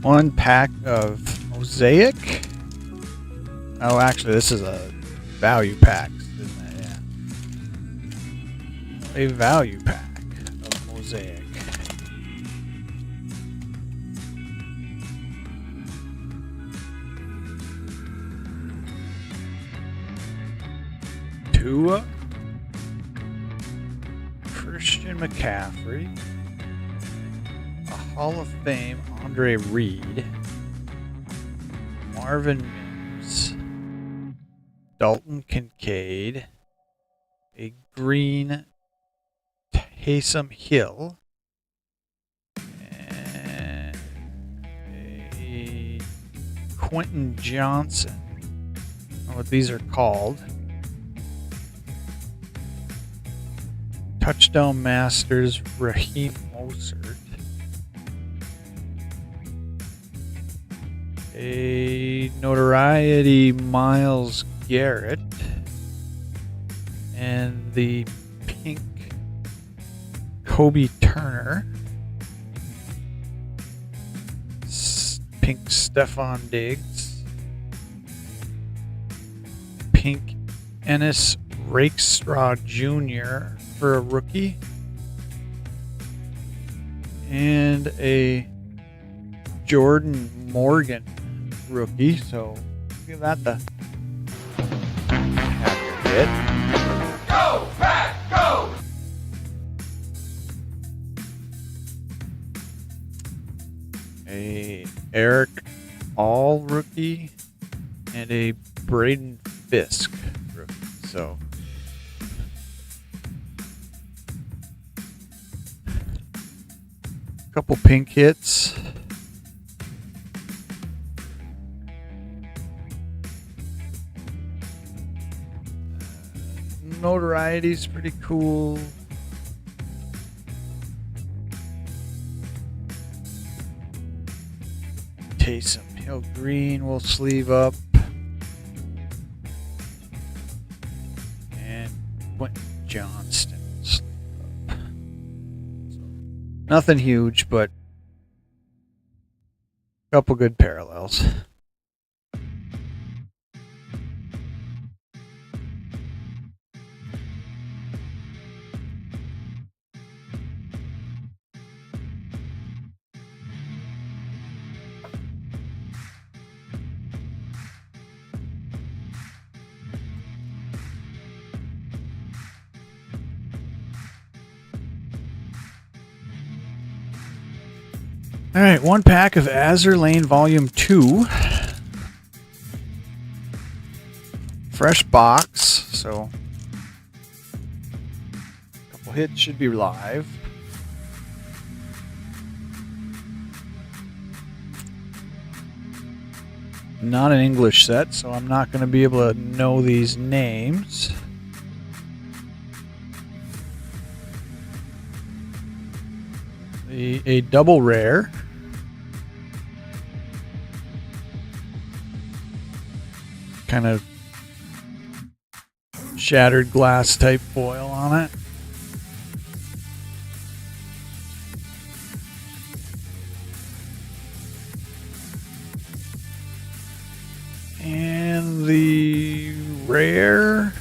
One pack of Mosaic. Oh, actually, this is a value pack, isn't it? Yeah. A value pack of Mosaic. Tua. Christian McCaffrey. Hall of Fame, Andre Reed, Marvin Mims, Dalton Kincaid, a green Taysom Hill, and a Quentin Johnson. I don't know what these are called. Touchdown Masters, Raheem Mostert. A notoriety Myles Garrett, and the pink Kobe Turner, pink Stephon Diggs, pink Ennis Rakestraw Jr. for a rookie, and a Jordan Morgan rookie, so give that the happy hit. Go, Pack, go! A Eric All rookie and a Braden Fisk rookie. So a couple pink hits. Notoriety's pretty cool. Taysom Hill green will sleeve up. And Quentin Johnston will sleeve up. So, nothing huge, but a couple good parallels. All right, one pack of Azur Lane Volume 2. Fresh box, so a couple hits should be live. Not an English set, so I'm not going to be able to know these names. A double rare. Kind of shattered glass type foil on it. And the rare.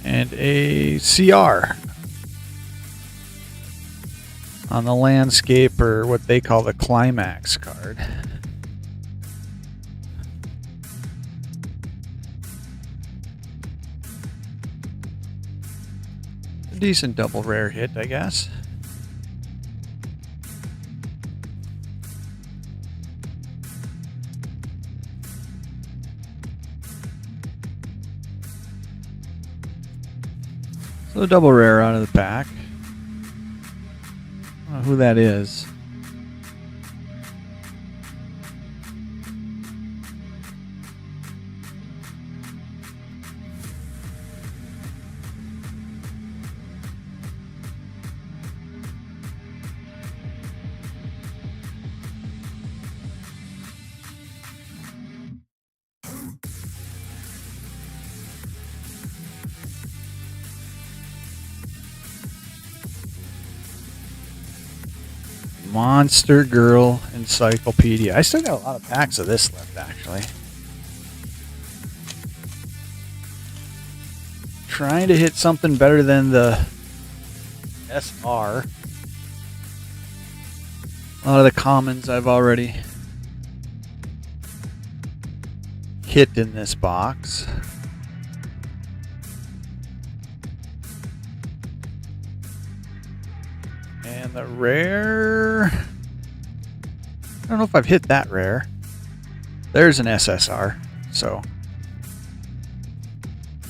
And a CR on the landscape, or what they call the climax card. A decent double rare hit, I guess. So a double rare out of the pack. I don't know who that is. Monster Girl Encyclopedia. I still got a lot of packs of this left, actually. Trying to hit something better than the SR. A lot of the commons I've already hit in this box. And the rare, I don't know if I've hit that rare. There's an SSR, so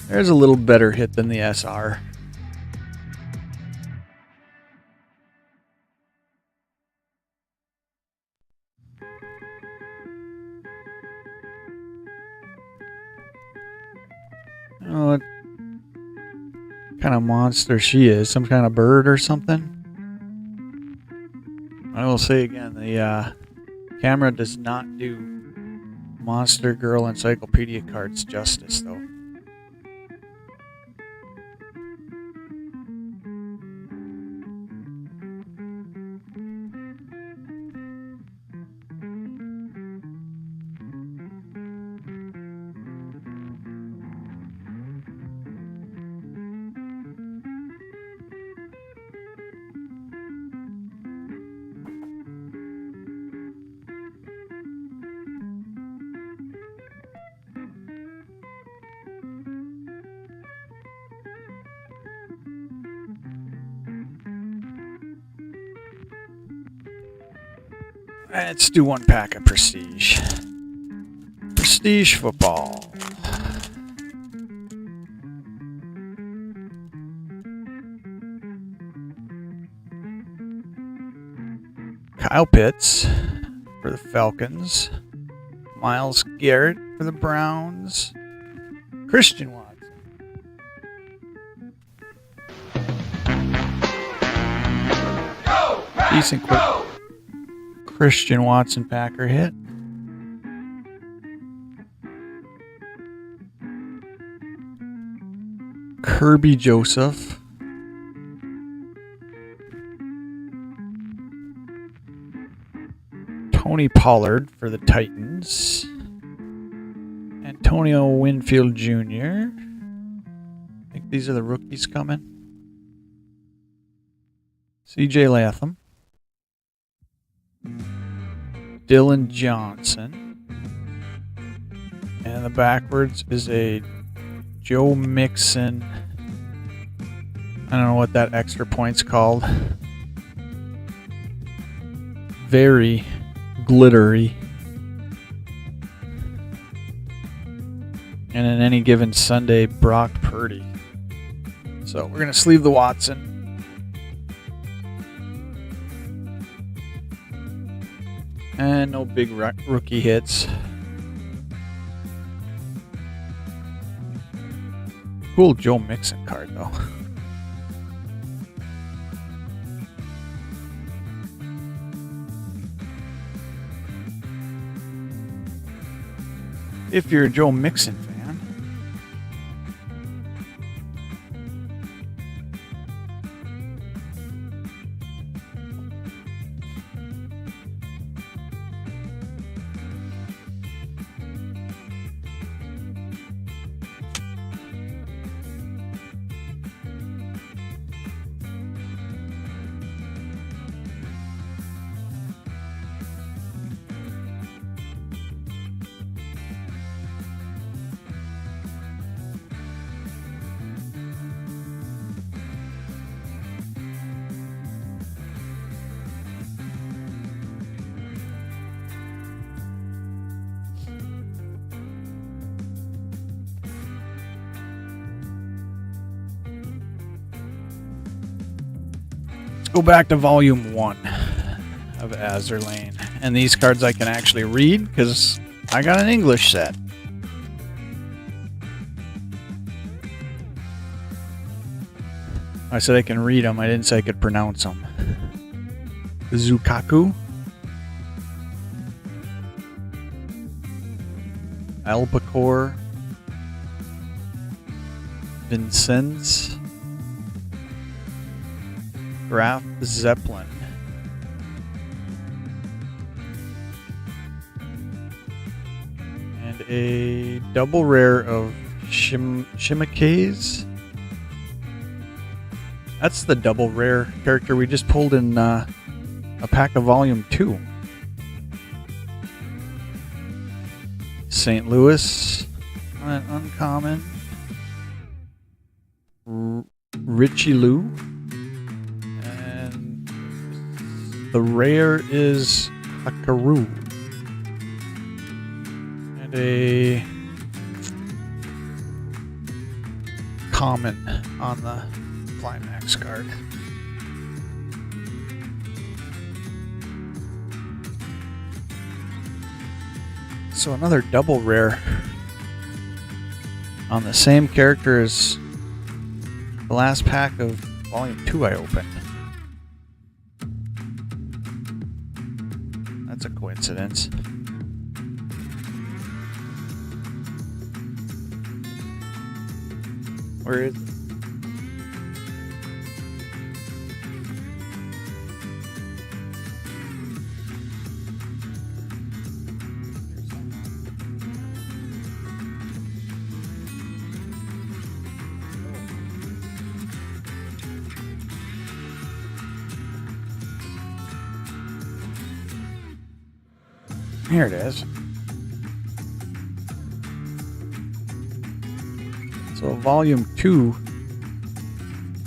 there's a little better hit than the SR. I don't know what kind of monster she is, some kind of bird or something. I will say again, the camera does not do Monster Girl Encyclopedia cards justice, though. Let's do one pack of Prestige. Prestige football. Kyle Pitts for the Falcons. Myles Garrett for the Browns. Christian Watson. Go, Pack, Decent quick go! Christian Watson Packer hit. Kirby Joseph. Tony Pollard for the Titans. Antonio Winfield Jr. I think these are the rookies coming. CJ Latham. Dylan Johnson. And the backwards is a Joe Mixon. I don't know what that extra point's called. Very glittery. And in any given Sunday, Brock Purdy. So we're going to sleeve the Watson. And no big rookie hits. Cool Joe Mixon card, though. If you're a Joe Mixon fan. go back to volume 1 of Azur Lane. And these cards I can actually read because I got an English set. I said I can read them. I didn't say I could pronounce them. Zukaku. Albacore. Vincennes. Graf Zeppelin. And a double rare of Shimakaze. That's the double rare character we just pulled in a pack of Volume 2. St. Louis, uncommon. Richie Lou. And the rare is Hakaru. And a common on the Climax card. So another double rare on the same character as the last pack of Volume 2 I opened. That's a coincidence. Where is it? Here it is. So a Volume 2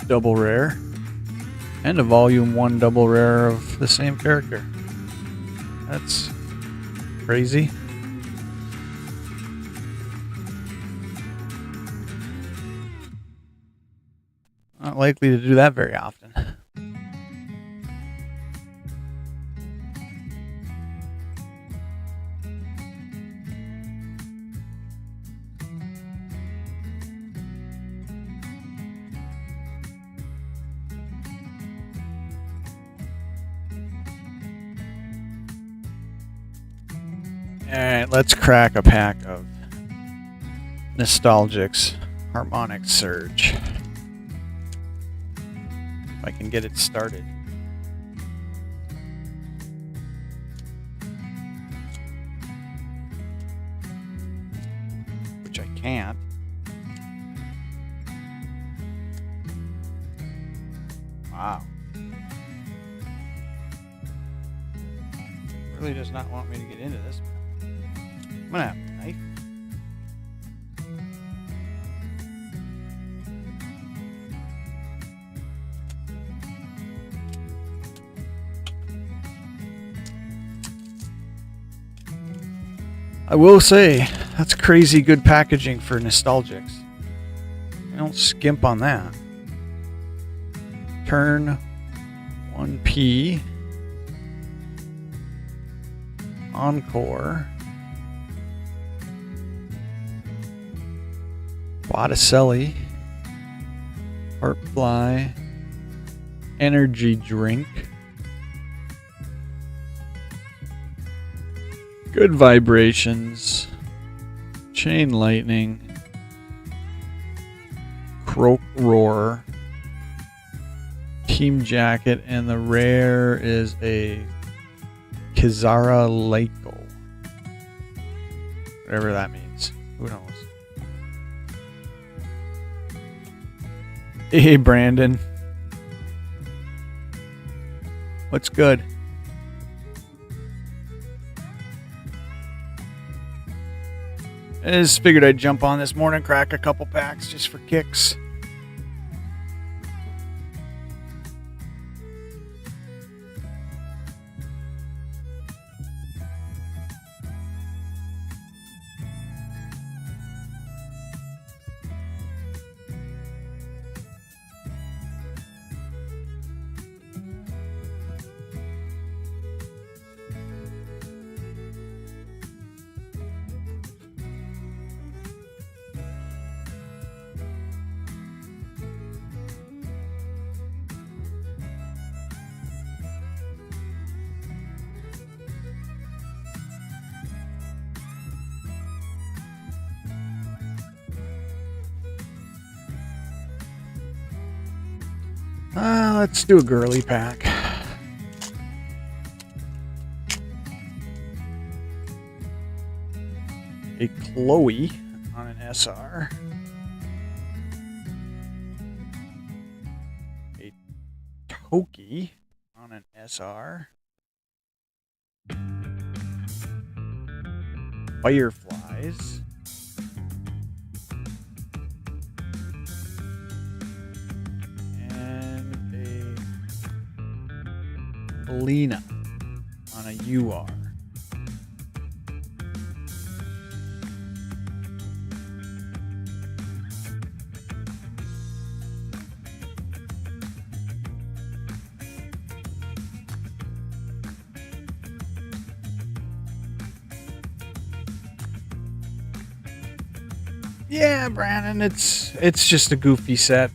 double rare and a Volume 1 double rare of the same character. That's crazy. Not likely to do that very often. Alright, let's crack a pack of Nostalgics Harmonic Surge. If I can get it started. Which I can't. Wow. Really does not want me to get into this. I'm gonna have a knife. I will say, that's crazy good packaging for Nostalgics. I don't skimp on that. Turn 1P. Encore. Botticelli, Heartfly, Energy Drink, Good Vibrations, Chain Lightning, Croak Roar, Team Jacket, and the rare is a Kizara Leiko. Whatever that means. Who knows? Hey, Brandon. What's good? I just figured I'd jump on this morning, crack a couple packs just for kicks. Let's do a girly pack. A Chloe on an SR. A Toki on an SR. Fireflies. And a Lena on a UR. Yeah, Brandon, it's just a goofy set.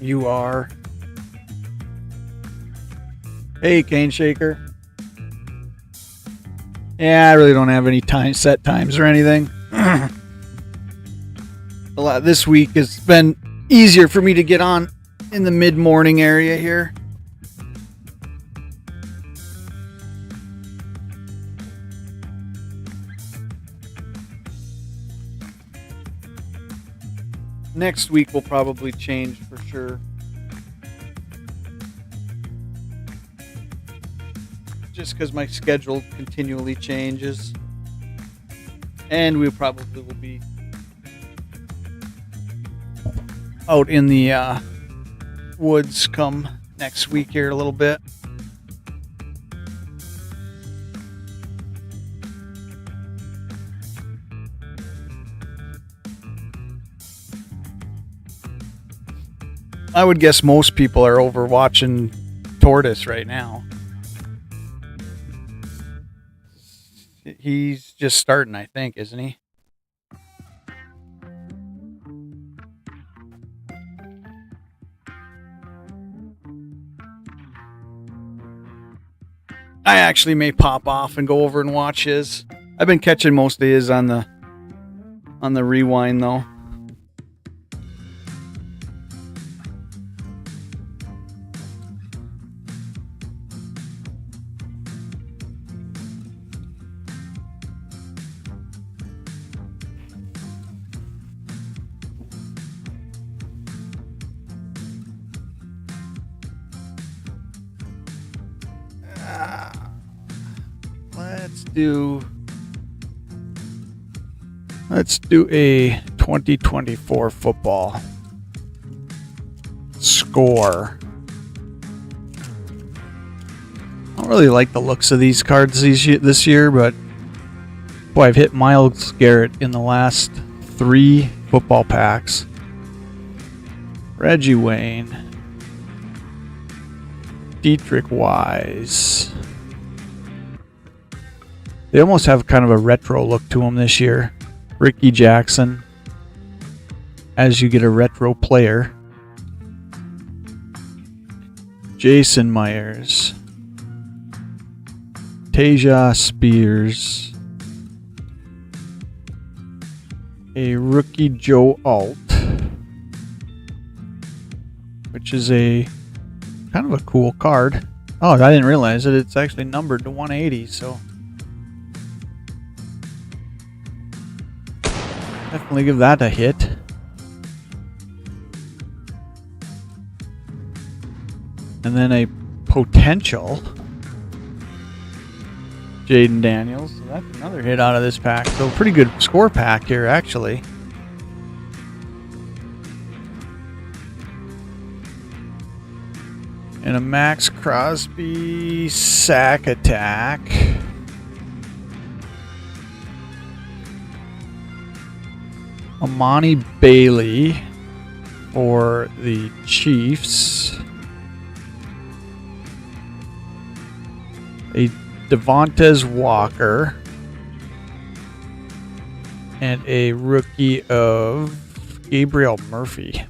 You are. Hey, Cane Shaker. Yeah, I really don't have any set times or anything. This week has been easier for me to get on in the mid-morning area here. Next week will probably change for sure. Just because my schedule continually changes. And we probably will be out in the woods come next week here a little bit. I would guess most people are over watching Tortoise right now. He's just starting, I think, isn't he? I actually may pop off and go over and watch his. I've been catching most of his on the rewind though. Let's do a 2024 football score. I don't really like the looks of these cards this year, but boy, I've hit Myles Garrett in the last 3 football packs. Reggie Wayne, Dietrich Wise. They almost have kind of a retro look to them this year. Ricky Jackson, as you get a retro player. Jason Myers. Taja Spears. A rookie Joe Alt, which is a kind of a cool card. Oh, I didn't realize it. It's actually numbered to 180, so definitely give that a hit. And then a potential Jaden Daniels. So that's another hit out of this pack. So pretty good score pack here, actually. And a Max Crosby sack attack. Amani Bailey for the Chiefs. A Devontae Walker. And a rookie of Gabriel Murphy.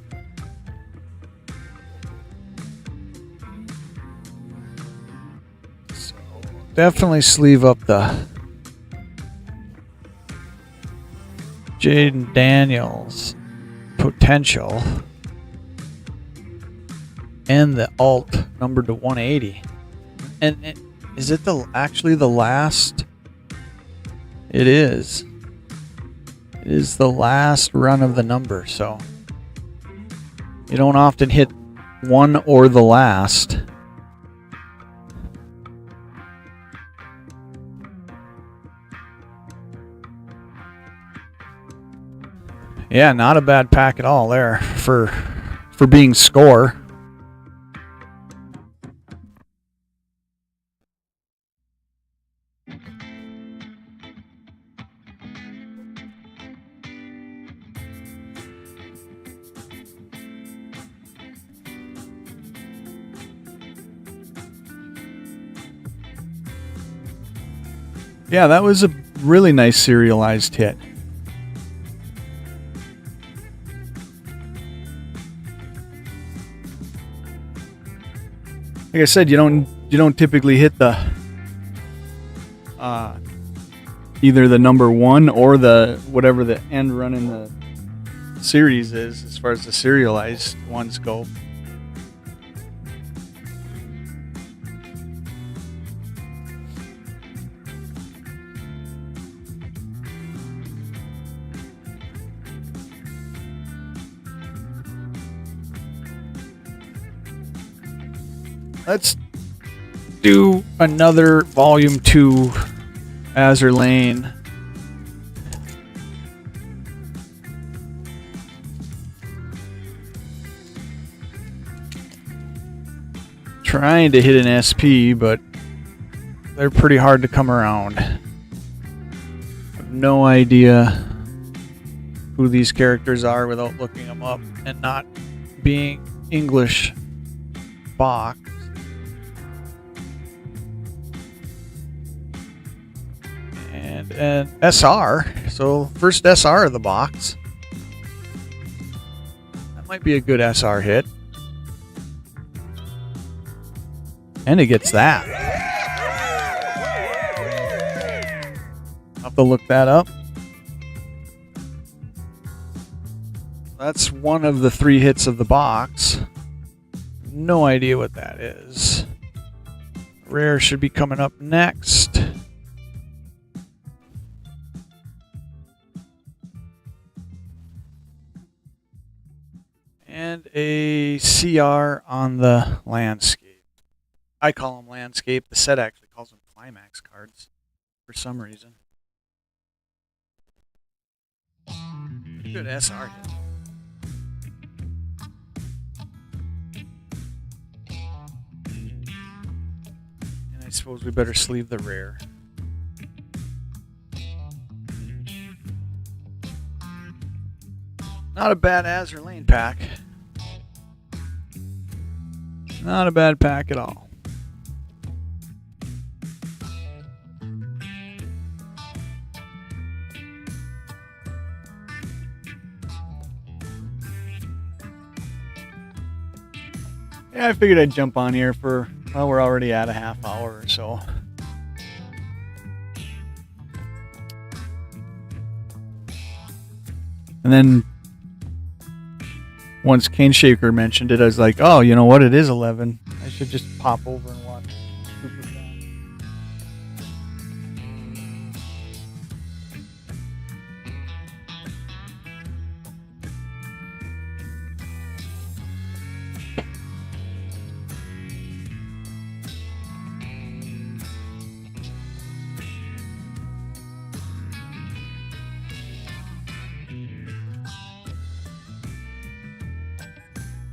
So definitely sleeve up the Jaden Daniels potential. and the alt numbered to 180. And is it actually the last? It is. It is the last run of the number, so you don't often hit one or the last. Yeah, not a bad pack at all there for being score. Yeah, that was a really nice serialized hit. Like I said, you don't typically hit the either the number 1 or the whatever the end run in the series is as far as the serialized ones go. Let's do another Volume 2 Azur Lane. Trying to hit an SP, but they're pretty hard to come around. I have no idea who these characters are without looking them up and not being English box. And SR, so first SR of the box. That might be a good SR hit. And it gets that. I'll have to look that up. That's one of the 3 hits of the box. No idea what that is. Rare should be coming up next. And a CR on the landscape. I call them landscape. The set actually calls them climax cards for some reason. Good SR hit. And I suppose we better sleeve the rare. Not a bad Azur Lane pack. Not a bad pack at all. Yeah, I figured I'd jump on here for, well, we're already at a half hour or so. And then once Cane Shaker mentioned it, I was like, oh, you know what? It is 11. I should just pop over and watch Superfan.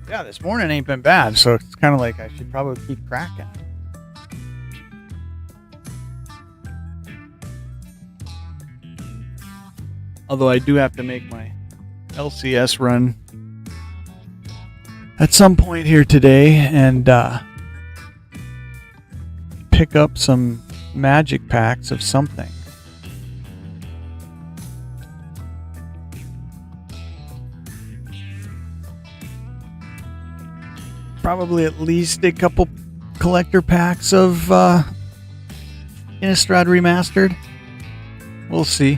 Yeah, this morning ain't been bad, so it's kind of like I should probably keep cracking. Although I do have to make my LCS run at some point here today and pick up some magic packs of something. Probably at least a couple collector packs of Innistrad Remastered. We'll see.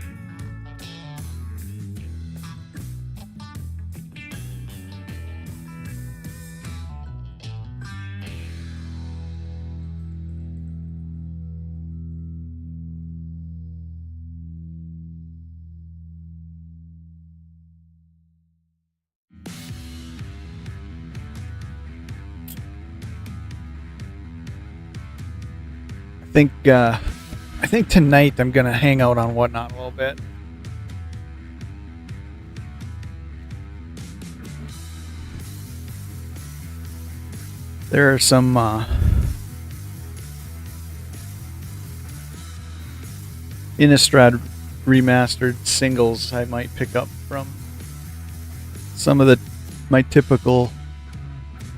I think tonight I'm gonna hang out on Whatnot a little bit. There are some Innistrad remastered singles I might pick up from some of my typical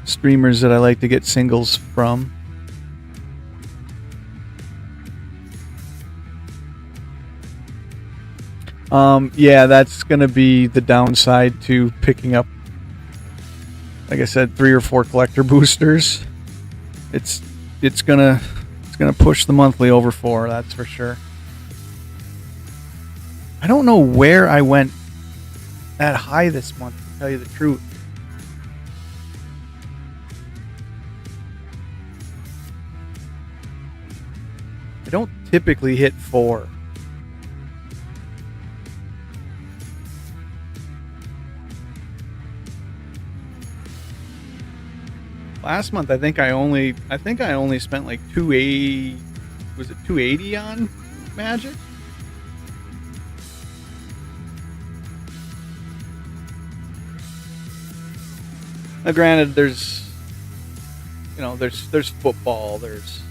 streamers that I like to get singles from. Yeah, that's gonna be the downside to picking up, like I said, 3 or 4 collector boosters. It's gonna push the monthly over 4, that's for sure. I don't know where I went that high this month, to tell you the truth. I don't typically hit 4. Last month, I think I only spent like 280. Was it 280 on Magic? Now, granted, there's football. There's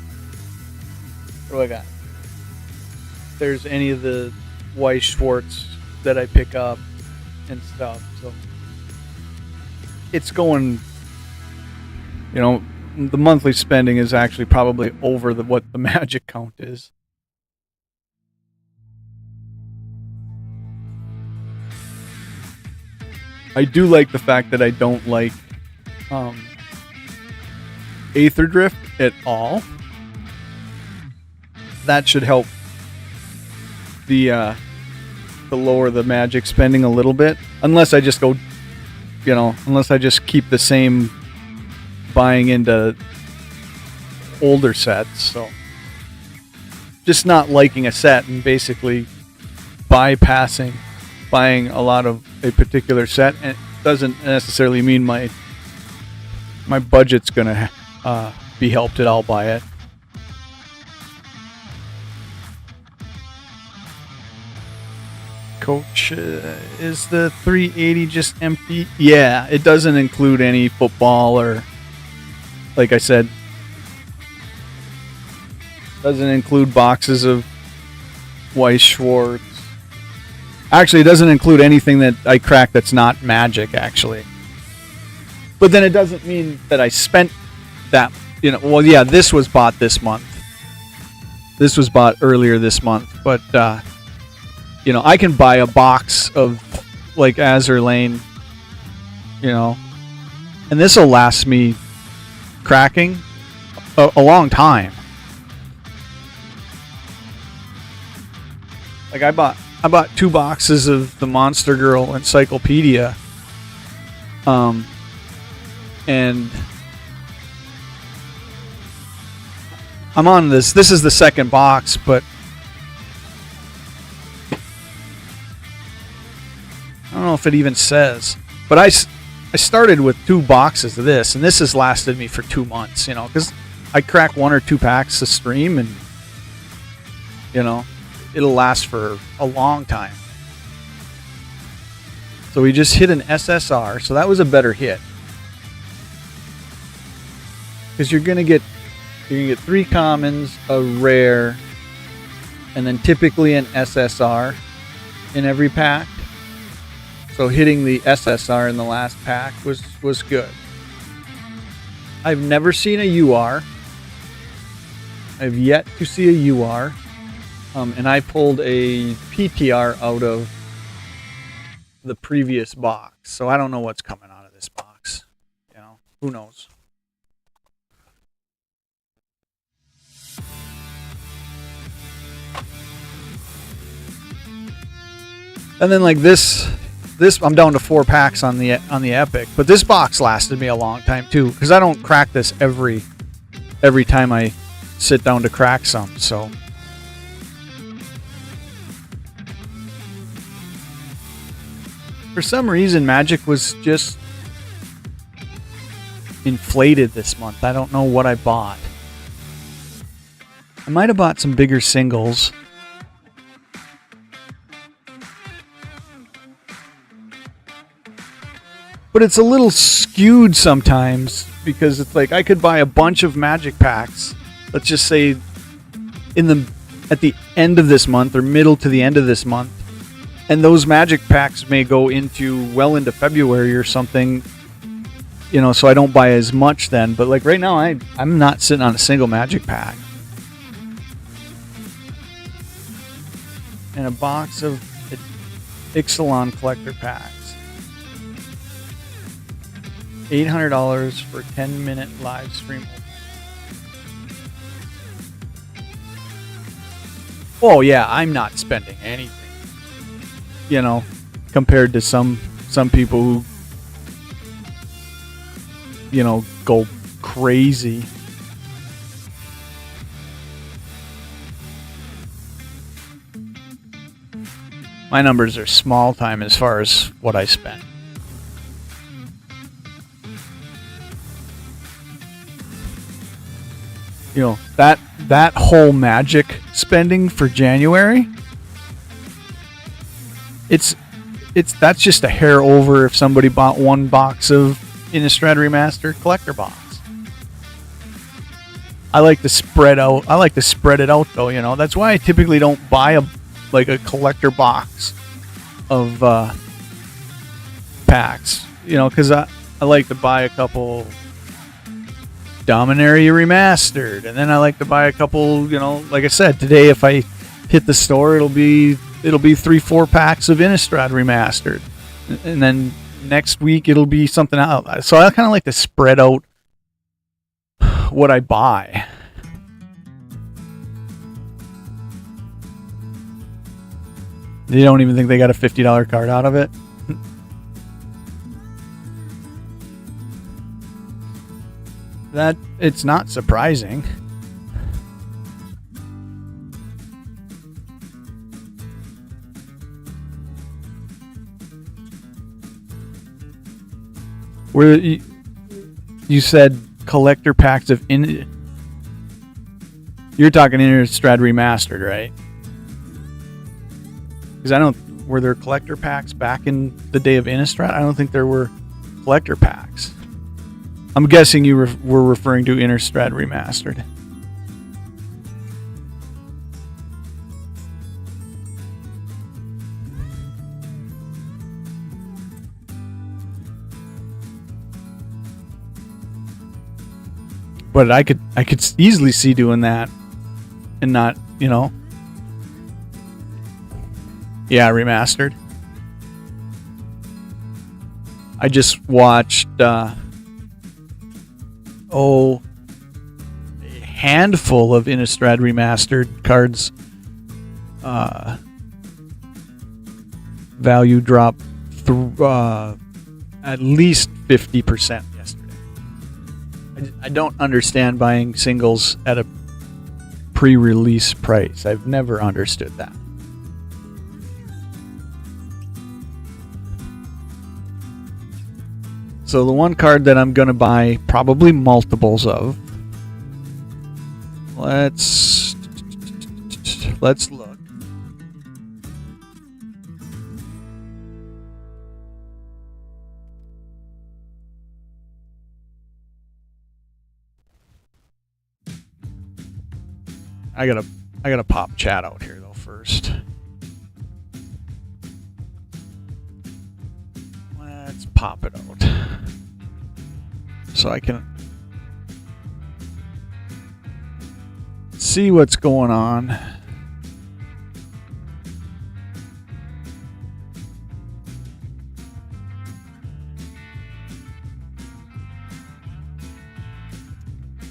what do I got? There's any of the Weiss Schwartz that I pick up and stuff. So it's going. The monthly spending is actually probably over what the Magic count is. I do like the fact that I don't like Aether Drift at all. That should help the lower the Magic spending a little bit, unless I just go, unless I just keep the same buying into older sets. So just not liking a set and basically bypassing buying a lot of a particular set, and it doesn't necessarily mean my budget's gonna be helped at all by it. Coach, is the 380 just empty? Yeah, it doesn't include any football or, like I said, doesn't include boxes of Weiss Schwartz. Actually, it doesn't include anything that I crack that's not Magic, actually. But then it doesn't mean that I spent that, well, yeah, this was bought this month. This was bought earlier this month, but, I can buy a box of, like, Azur Lane, and this will last me cracking a long time. Like, I bought 2 boxes of the Monster Girl Encyclopedia, and I'm on this is the second box, but I don't know if it even says, but I started with 2 boxes of this, and this has lasted me for 2 months, because I crack 1 or 2 packs a stream, and, it'll last for a long time. So we just hit an SSR, so that was a better hit. Because you're gonna get 3 commons, a rare, and then typically an SSR in every pack. So hitting the SSR in the last pack was good. I've never seen a UR. I've yet to see a UR. And I pulled a PTR out of the previous box. So I don't know what's coming out of this box. Who knows? And then like this I'm down to 4 packs on the Epic, but this box lasted me a long time too, because I don't crack this every time I sit down to crack some. So for some reason, Magic was just inflated this month. I don't know what I bought. I might have bought some bigger singles. But it's a little skewed sometimes because it's like I could buy a bunch of Magic packs. Let's just say at the end of this month or middle to the end of this month. And those Magic packs may go well into February or something. You know, so I don't buy as much then. But like right now, I'm not sitting on a single Magic pack. And a box of Ixalan collector packs. $800 for 10-minute live stream. Oh yeah, I'm not spending anything. You know, compared to some people who, you know, go crazy. My numbers are small time as far as what I spend. You know, that whole Magic spending for January, that's just a hair over if somebody bought one box of Innistrad Remastered collector box. I like to spread it out though, you know. That's why I typically don't buy a collector box of packs, you know, because I like to buy a couple Dominaria Remastered, and then I like to buy a couple, you know, like I said, today if I hit the store, it'll be 3-4 packs of Innistrad Remastered, and then next week it'll be something else. So I kind of like to spread out what I buy. You don't even think they got a $50 card out of it? That it's not surprising. Where you said collector packs of you're talking Innistrad Remastered, right? Because were there collector packs back in the day of Innistrad? I don't think there were collector packs. I'm guessing you were referring to Innistrad Remastered. But I could easily see doing that and not, you know. Yeah, Remastered. I just watched a handful of Innistrad Remastered cards value drop at least 50% yesterday. I don't understand buying singles at a pre-release price. I've never understood that. So the one card that I'm going to buy probably multiples of. Let's look. I gotta pop chat out here though first. Let's pop it out so I can see what's going on.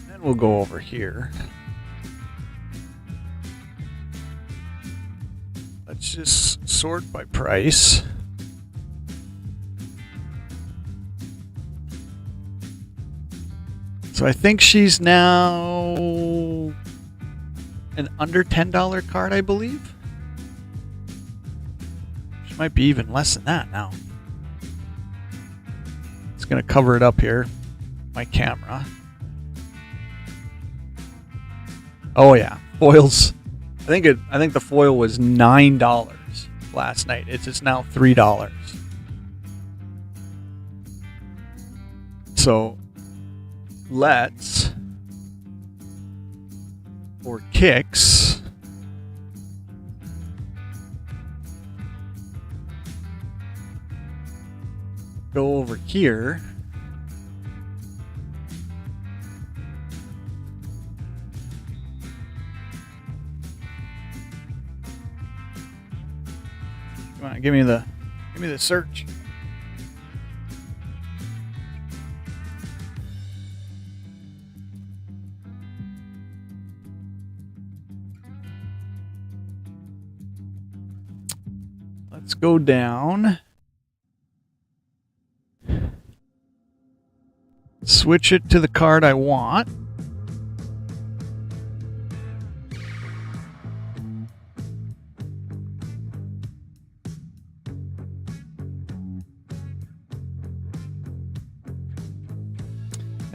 Then we'll go over here. Let's just sort by price. So I think she's now an under $10 card, I believe. She might be even less than that now. It's going to cover it up here, my camera. Oh yeah, Foils. I think the foil was $9 last night. It's now $3. So let's, for kicks, go over here. Come on, give me the search. Let's go down. Switch it to the card I want.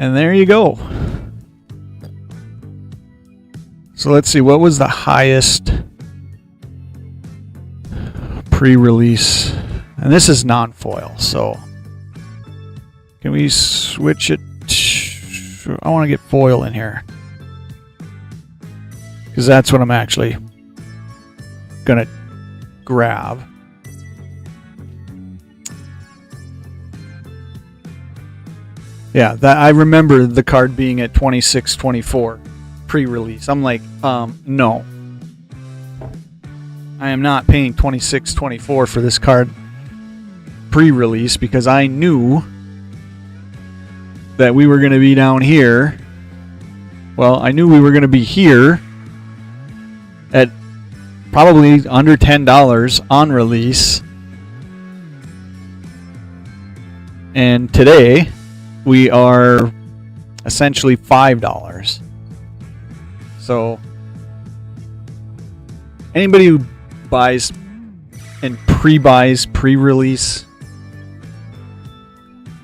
And there you go. So let's see, what was the highest pre-release? And this is non-foil, so can we switch it? I want to get foil in here because that's what I'm actually gonna grab. Yeah, that I remember the card being at $26.24 pre-release. I'm like, no. I am not paying $26.24 for this card pre-release because I knew that we were going to be down here. Well, I knew we were going to be here at probably under $10 on release. And today we are essentially $5. So anybody who buys and pre-buys pre-release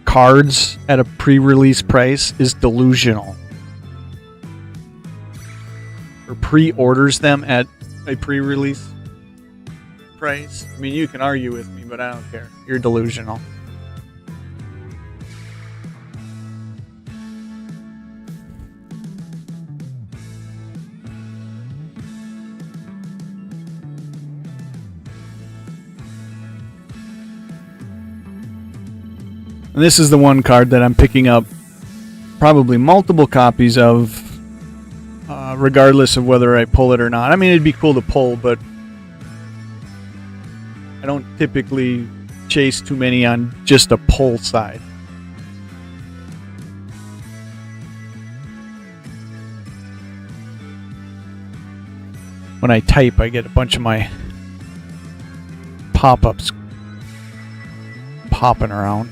cards at a pre-release price is delusional. Or pre-orders them at a pre-release price. I mean, you can argue with me, but I don't care. You're delusional. And this is the one card that I'm picking up probably multiple copies of, regardless of whether I pull it or not. I mean, it'd be cool to pull, but I don't typically chase too many on just a pull side. When I type, I get a bunch of my pop-ups popping around.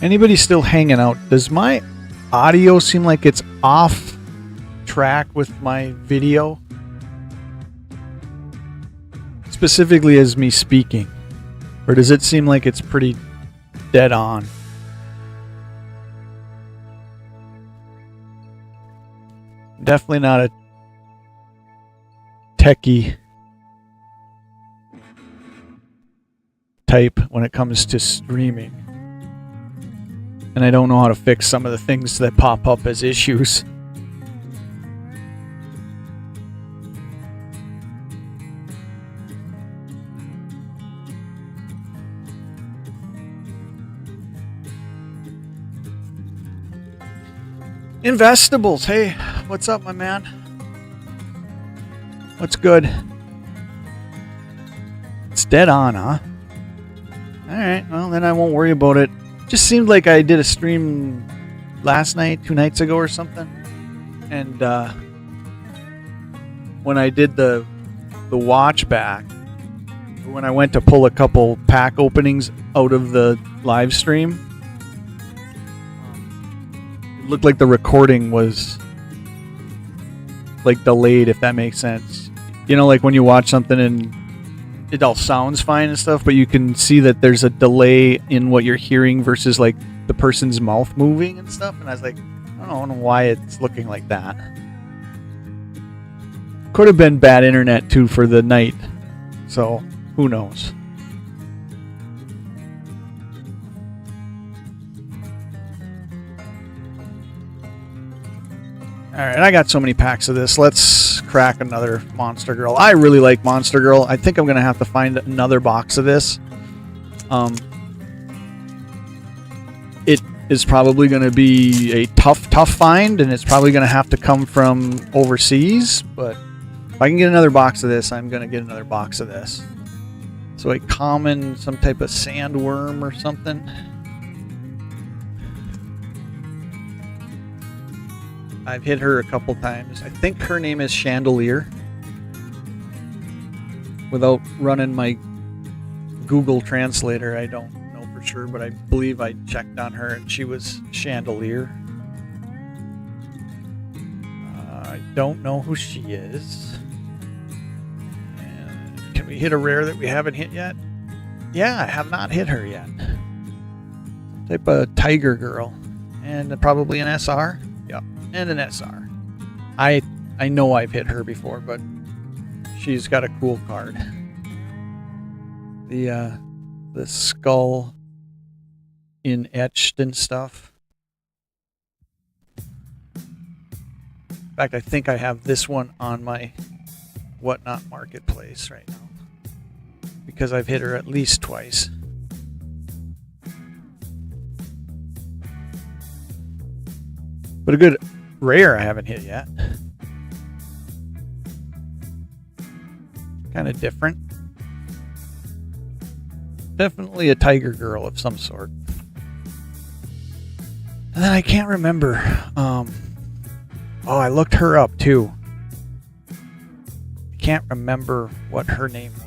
Anybody still hanging out? Does my audio seem like it's off track with my video? Specifically as me speaking. Or does it seem like it's pretty dead on? Definitely not a techie type when it comes to streaming. And I don't know how to fix some of the things that pop up as issues. Investables. Hey, what's up, my man? What's good? It's dead on, huh? Alright, well, then I won't worry about it. Just seemed like I did a stream last night, 2 nights ago or something. And when I did the watch back, when I went to pull a couple pack openings out of the live stream, it looked like the recording was like delayed, if that makes sense. You know, like when you watch something and it all sounds fine and stuff, but you can see that there's a delay in what you're hearing versus like the person's mouth moving and stuff. And I was like, I don't know why it's looking like that. Could have been bad internet too for the night, so who knows. Alright, I got so many packs of this. Let's crack another Monster Girl. I really like Monster Girl. I think I'm going to have to find another box of this. It is probably going to be a tough find, and it's probably going to have to come from overseas. But if I can get another box of this, I'm going to get another box of this. So a common, some type of sandworm or something. I've hit her a couple times. I think her name is Chandelier. Without running my Google Translator, I don't know for sure, but I believe I checked on her and she was Chandelier. I don't know who she is. And can we hit a rare that we haven't hit yet? Yeah, I have not hit her yet. Type of Tiger Girl. And probably an SR. Yep. And an SR. I know I've hit her before, but she's got a cool card. The skull in etched and stuff. In fact, I think I have this one on my Whatnot Marketplace right now, because I've hit her at least twice. But a good rare I haven't hit yet. Kind of different. Definitely a Tiger Girl of some sort. And then I can't remember. Oh, I looked her up too. I can't remember what her name was.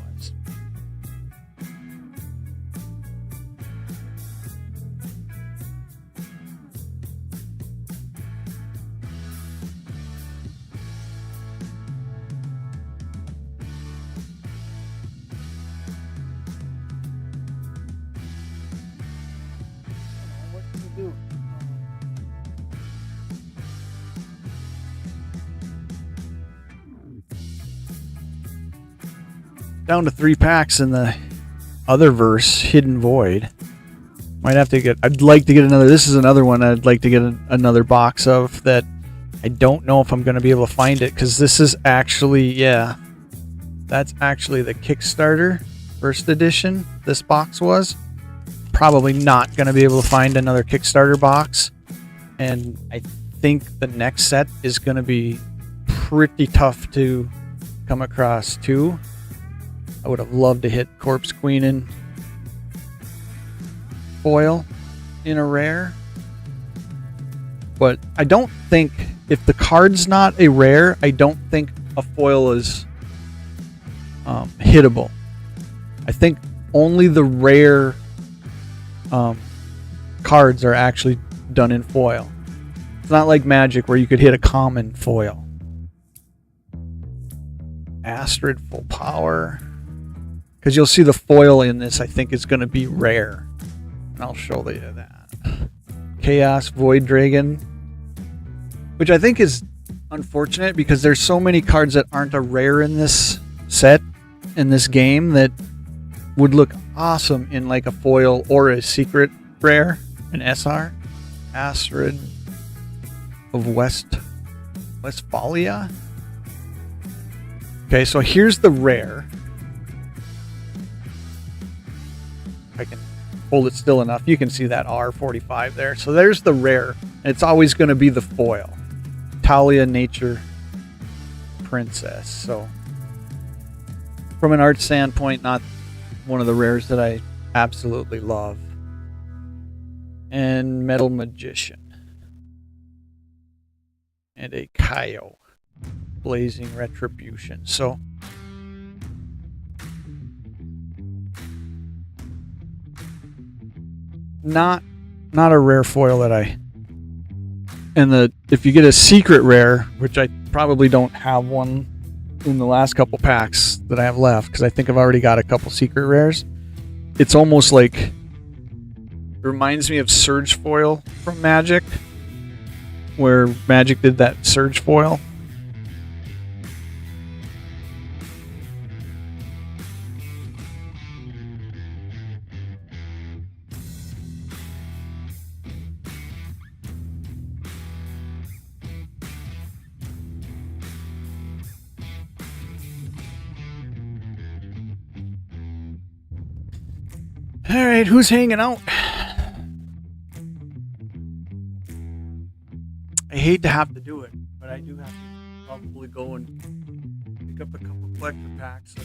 Down to 3 packs in the other verse, Hidden Void. Might have to get... I'd like to get another... This is another one I'd like to get another box of that I don't know if I'm going to be able to find it, because this is actually... Yeah. That's actually the Kickstarter first edition. This box was. Probably not going to be able to find another Kickstarter box. And I think the next set is going to be pretty tough to come across too. I would have loved to hit Corpse Queen in foil in a rare. But I don't think, if the card's not a rare, I don't think a foil is hittable. I think only the rare cards are actually done in foil. It's not like Magic where you could hit a common foil. Astrid Full Power. Because you'll see the foil in this, I think, is going to be rare. And I'll show you that. Chaos Void Dragon. Which I think is unfortunate, because there's so many cards that aren't a rare in this set, in this game, that would look awesome in like a foil or a secret rare, an SR. Astrid of Westphalia. Okay, so here's the rare. I can hold it still enough. You can see that R45 there. So there's the rare. And it's always going to be the foil. Talia Nature Princess. So from an art standpoint, not one of the rares that I absolutely love. And Metal Magician. And a Kaio. Blazing Retribution. So not a rare foil that I... And if you get a secret rare, which I probably don't have one in the last couple packs that I have left, because I think I've already got a couple secret rares. It's almost like, it reminds me of Surge Foil from Magic, where Magic did that Surge Foil. All right, who's hanging out? I hate to have to do it, but I do have to probably go and pick up a couple collector packs of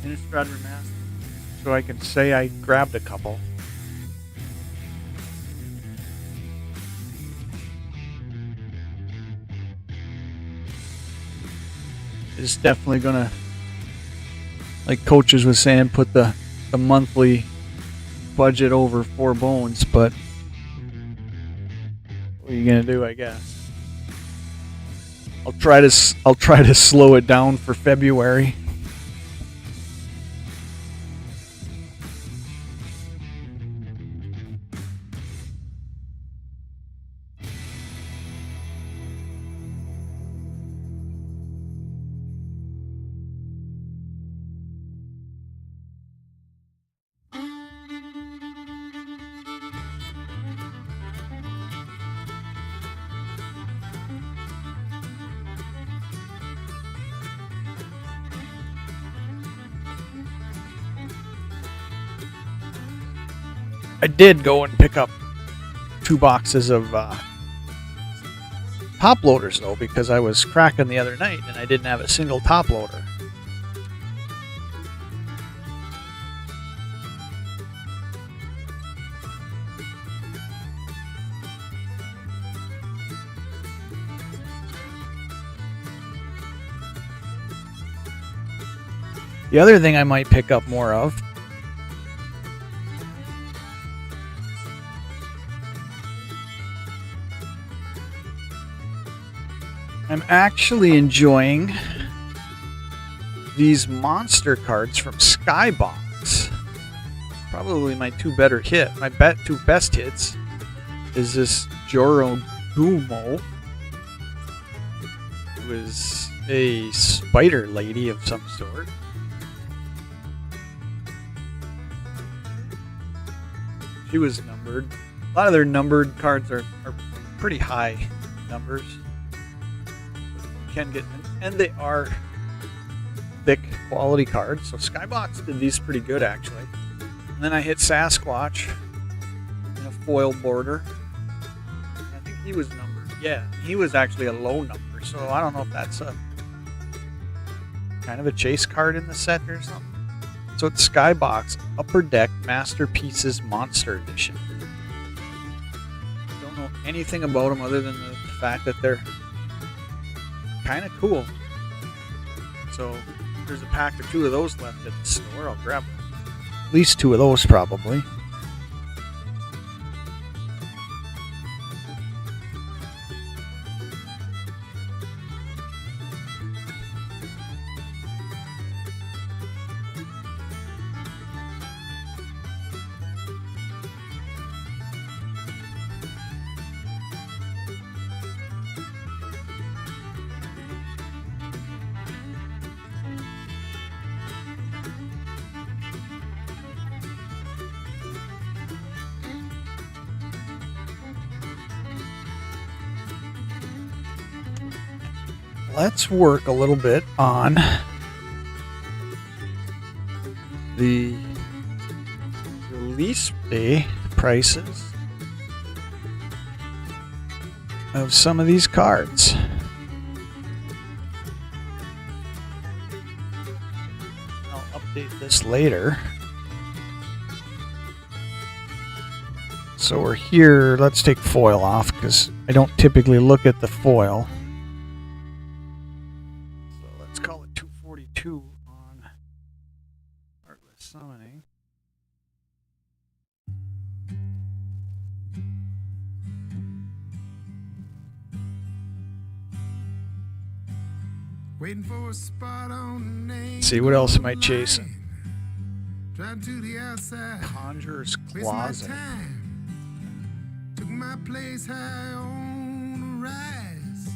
Innistrad Remastered, so I can say I grabbed a couple. It's definitely gonna, like Coaches was saying, put the monthly budget over 4 bones, but what are you gonna do, I guess? I'll try to slow it down for February. I did go and pick up 2 boxes of top loaders, though, because I was cracking the other night and I didn't have a single top loader. The other thing I might pick up more of, I'm actually enjoying these monster cards from Skybox. Probably my 2 better hit. My 2 best hits is this Jorogumo, who is a spider lady of some sort. She was numbered. A lot of their numbered cards are pretty high numbers. Can get them, and they are thick quality cards. So Skybox did these pretty good, actually. And then I hit Sasquatch in a foil border. I think he was numbered. Yeah, he was actually a low number. So I don't know if that's a kind of a chase card in the set or something. So it's Skybox Upper Deck Masterpieces Monster Edition. Don't know anything about them other than the fact that they're kind of cool. So if there's a pack or 2 of those left at the store, I'll grab at least 2 of those probably. Let's work a little bit on the release day prices of some of these cards. I'll update this later. So we're here. Let's take foil off because I don't typically look at the foil. Call it 242 on Heartless Summoning. Waiting for a spot on the name. See, what else am I chasing? Drive to the outside. Conjurer's Wasting my Closet. time. Took my place high on the rise.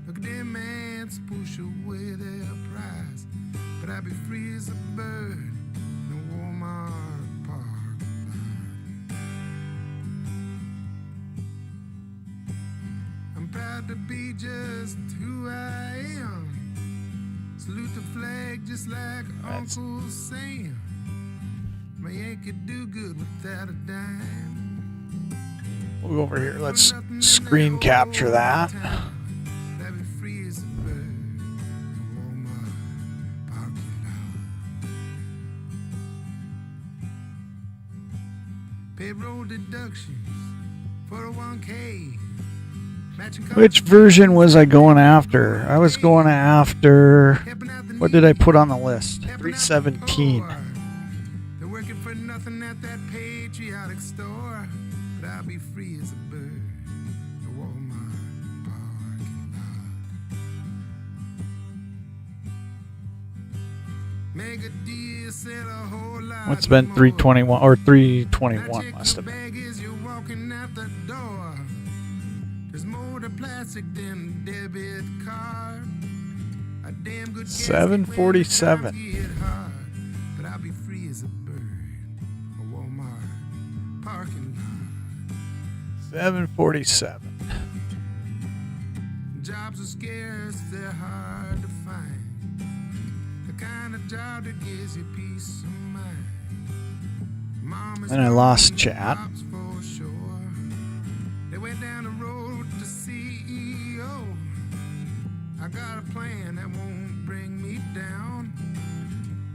Look at them ants push away their prize. But I'd be free as a bird in a Walmart parking lot. I'm proud to be just who I am. Salute the flag just like Uncle Sam. My Yankee do good without a dime. We'll go over here. Let's screen capture that. I'd be free as a bird in a Walmart parking lot. Payroll deductions for a 1K. Which version was I going after? I was going after... What did I put on the list? 317. They're working for nothing at that patriotic store. But I'll be free as a bird in a Walmart parking lot. Make a deal, sell a whole lot. What's been 321 or 321 must have been. There's more to plastic than debit card. A damn good 747. But I'll be free as a bird. A Walmart parking lot. 747. Jobs are scarce, they're hard to find. The kind of job that gives you peace of mind. And I lost chat. For sure. They went down the road to CEO. I got a plan that won't bring me down.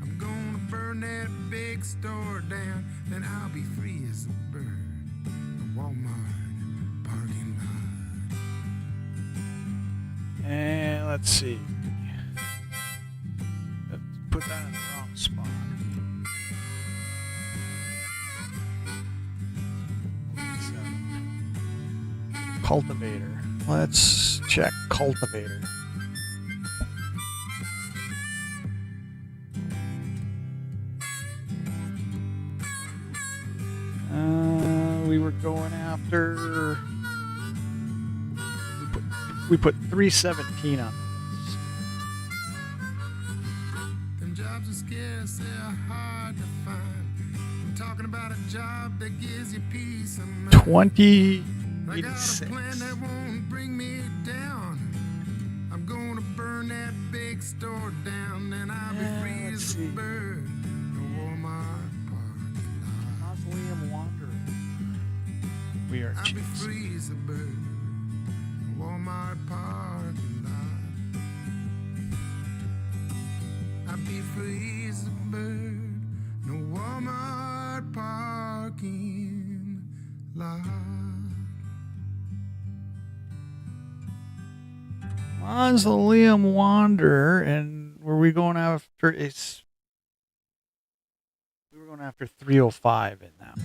I'm gonna burn that big store down. Then I'll be free as a bird. A Walmart parking lot. And let's see. Let's put that in the wrong spot. Cultivator. Let's check Cultivator. We were going after. We put 317 on the list. Them jobs are scarce, they're hard to find. I'm talking about a job that gives you peace of mind. 2086. I got a plan that won't bring me down. I'm gonna burn that big store down, and I'll be free as a bird. A Walmart parking lot. Mausoleum Wanderer. We are I'll be cheap. free as a bird. A Walmart parking lot. I'll be free as a bird. No Walmart parking lot. Mausoleum Wanderer, and were we going after? We were going after 305 in that one.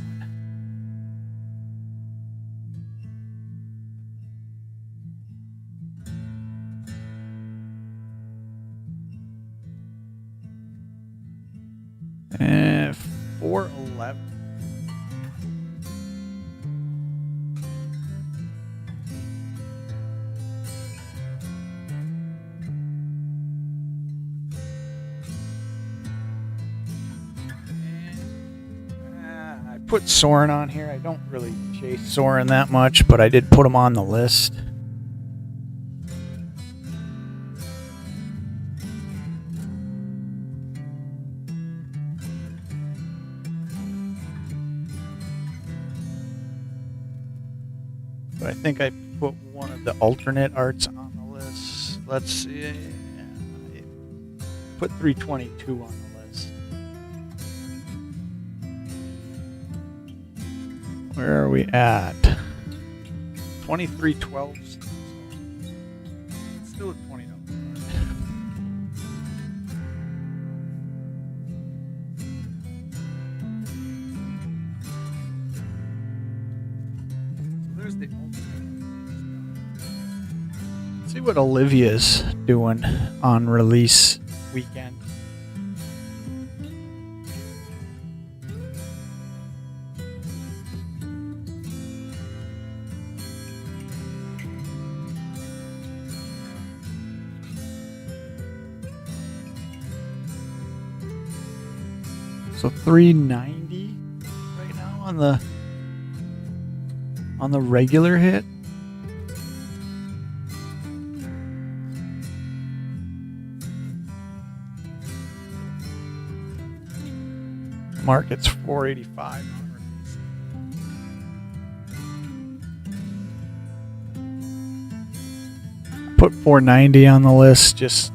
And 411. I put Soren on here. I don't really chase Soren that much, but I did put him on the list. But I think I put one of the alternate arts on the list. Let's see. I put 322 on the list. Where are we at? 2312. Still at $20. So there's the See what Olivia's doing on release weekend. So $3.90 right now on the regular hit. Market's $4.85. Put $4.90 on the list, just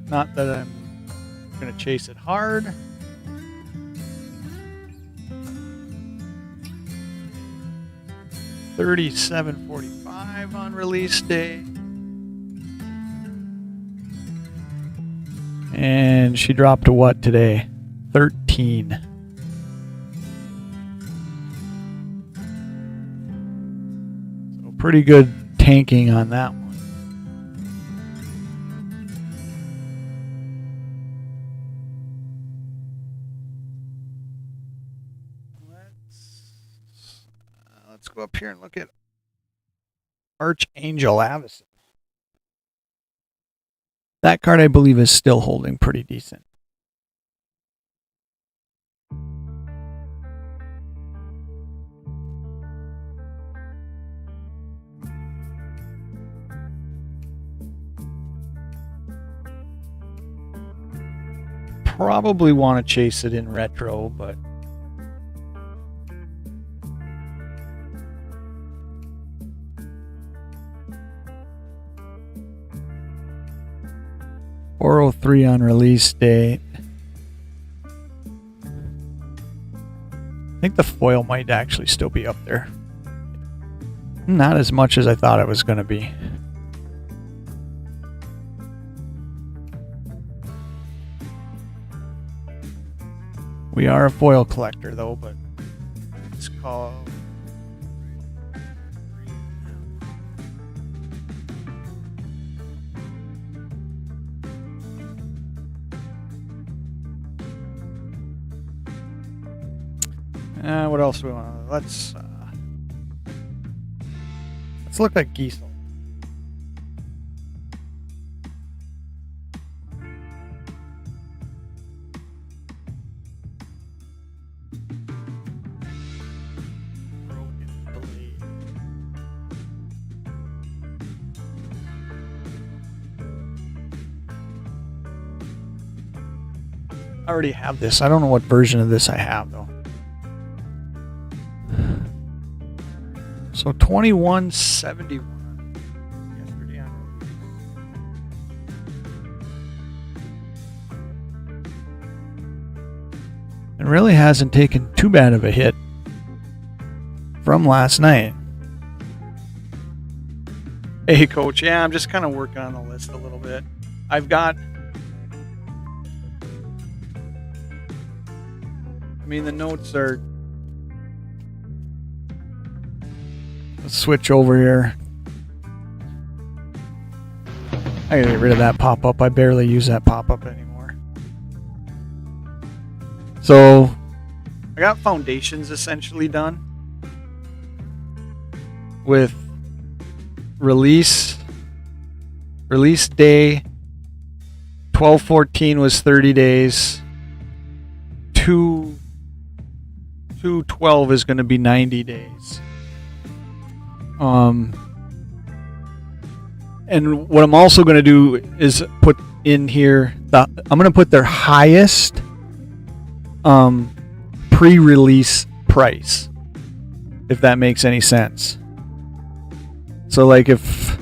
not that I'm gonna chase it hard. $37.45 on release day. And she dropped to what today? 13. So pretty good tanking on that one. Let's go up here and look at Archangel Avison. That card, I believe, is still holding pretty decent. Probably want to chase it in retro, but $4.03 on release date. I think the foil might actually still be up there. Not as much as I thought it was going to be. We are a foil collector though, but it's called what else do we want? Let's look at Giesel. I already have this. I don't know what version of this I have though. So 2171 yesterday on release. It really hasn't taken too bad of a hit from last night. Hey coach, yeah, I'm just kind of working on the list a little bit. I've got, I mean, the notes are, let's switch over here. I gotta get rid of that pop-up. I barely use that pop-up anymore. So I got foundations essentially done with release day. 12/14 was 30 days. 2/12 is going to be 90 days. And what I'm also going to do is put in here, I'm going to put their highest pre-release price, if that makes any sense. So like if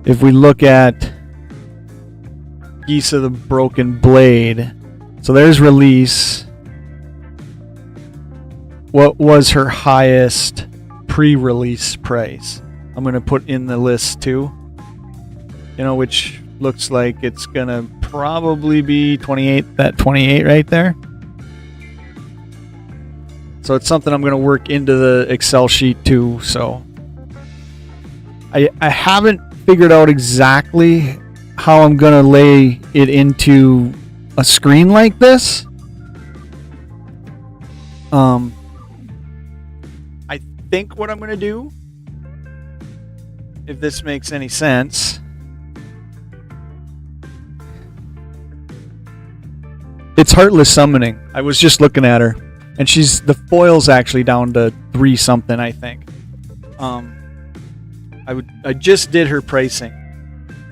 we look at Geese of the Broken Blade, so there's release. What was her highest pre-release price? I'm going to put in the list too, which looks like it's going to probably be 28, that 28 right there. So it's something I'm going to work into the Excel sheet too. So I haven't figured out exactly how I'm gonna lay it into a screen like this. I think what I'm gonna do, if this makes any sense, it's Heartless Summoning. I was just looking at her, and the foil's actually down to 3 something, I think. I just did her pricing.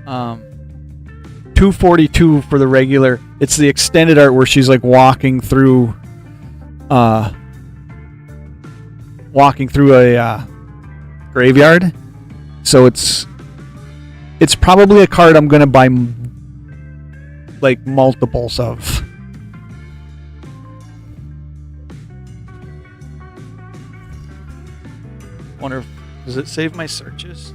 $242 for the regular. It's the extended art where she's like walking through a graveyard. So it's probably a card I'm gonna buy like multiples of. Wonder if, does it save my searches?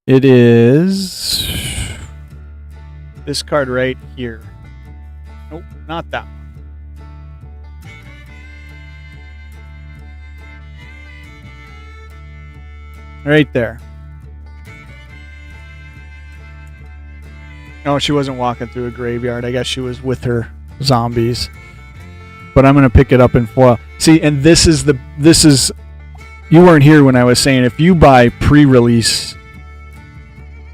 It is this card right here. Nope, not that one. Right there. No, she wasn't walking through a graveyard. I guess she was with her zombies. But I'm going to pick it up in foil. See, and this is you weren't here when I was saying if you buy pre-release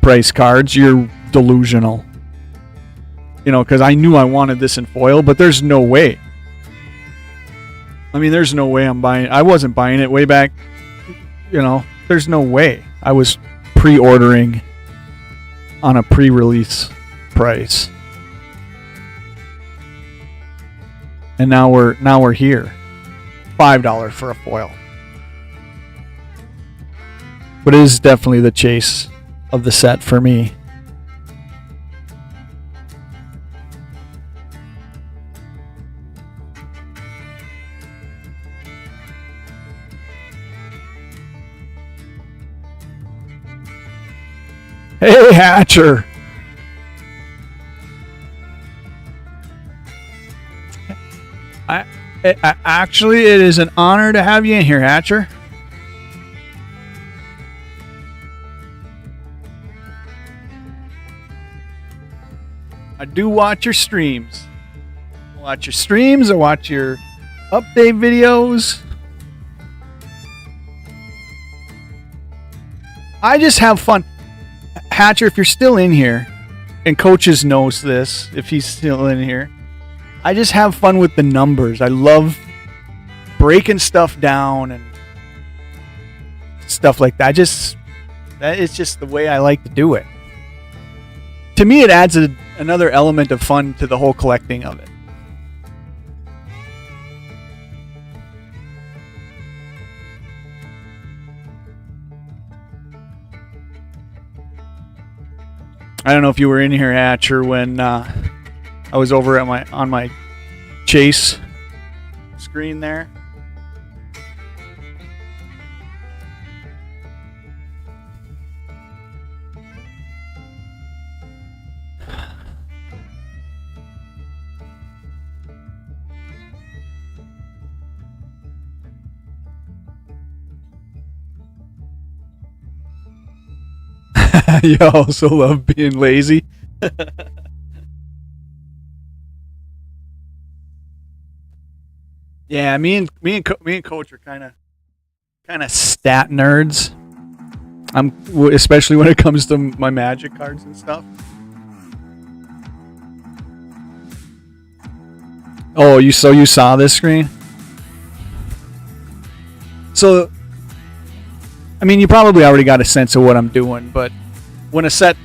price cards, you're delusional. You know, because I knew I wanted this in foil, but there's no way. I mean, there's no way I'm buying it. I wasn't buying it way back. You know, there's no way. I was pre-ordering on a pre-release price. And now we're here. $5 for a foil. But it is definitely the chase of the set for me. Hey, Hatcher. Actually, it is an honor to have you in here, Hatcher. I do watch your streams. I watch your streams. I watch your update videos. I just have fun. Hatcher, if you're still in here, and Coaches knows this, if he's still in here, I just have fun with the numbers. I love breaking stuff down and stuff like that. That is just the way I like to do it. To me, it adds another element of fun to the whole collecting of it. I don't know if you were in here, Hatcher, when I was over at on my Chase screen there. You also love being lazy. Yeah, me and Coach are kind of stat nerds. Especially when it comes to my Magic cards and stuff. Oh, you saw this screen? So, I mean, you probably already got a sense of what I'm doing, but when a set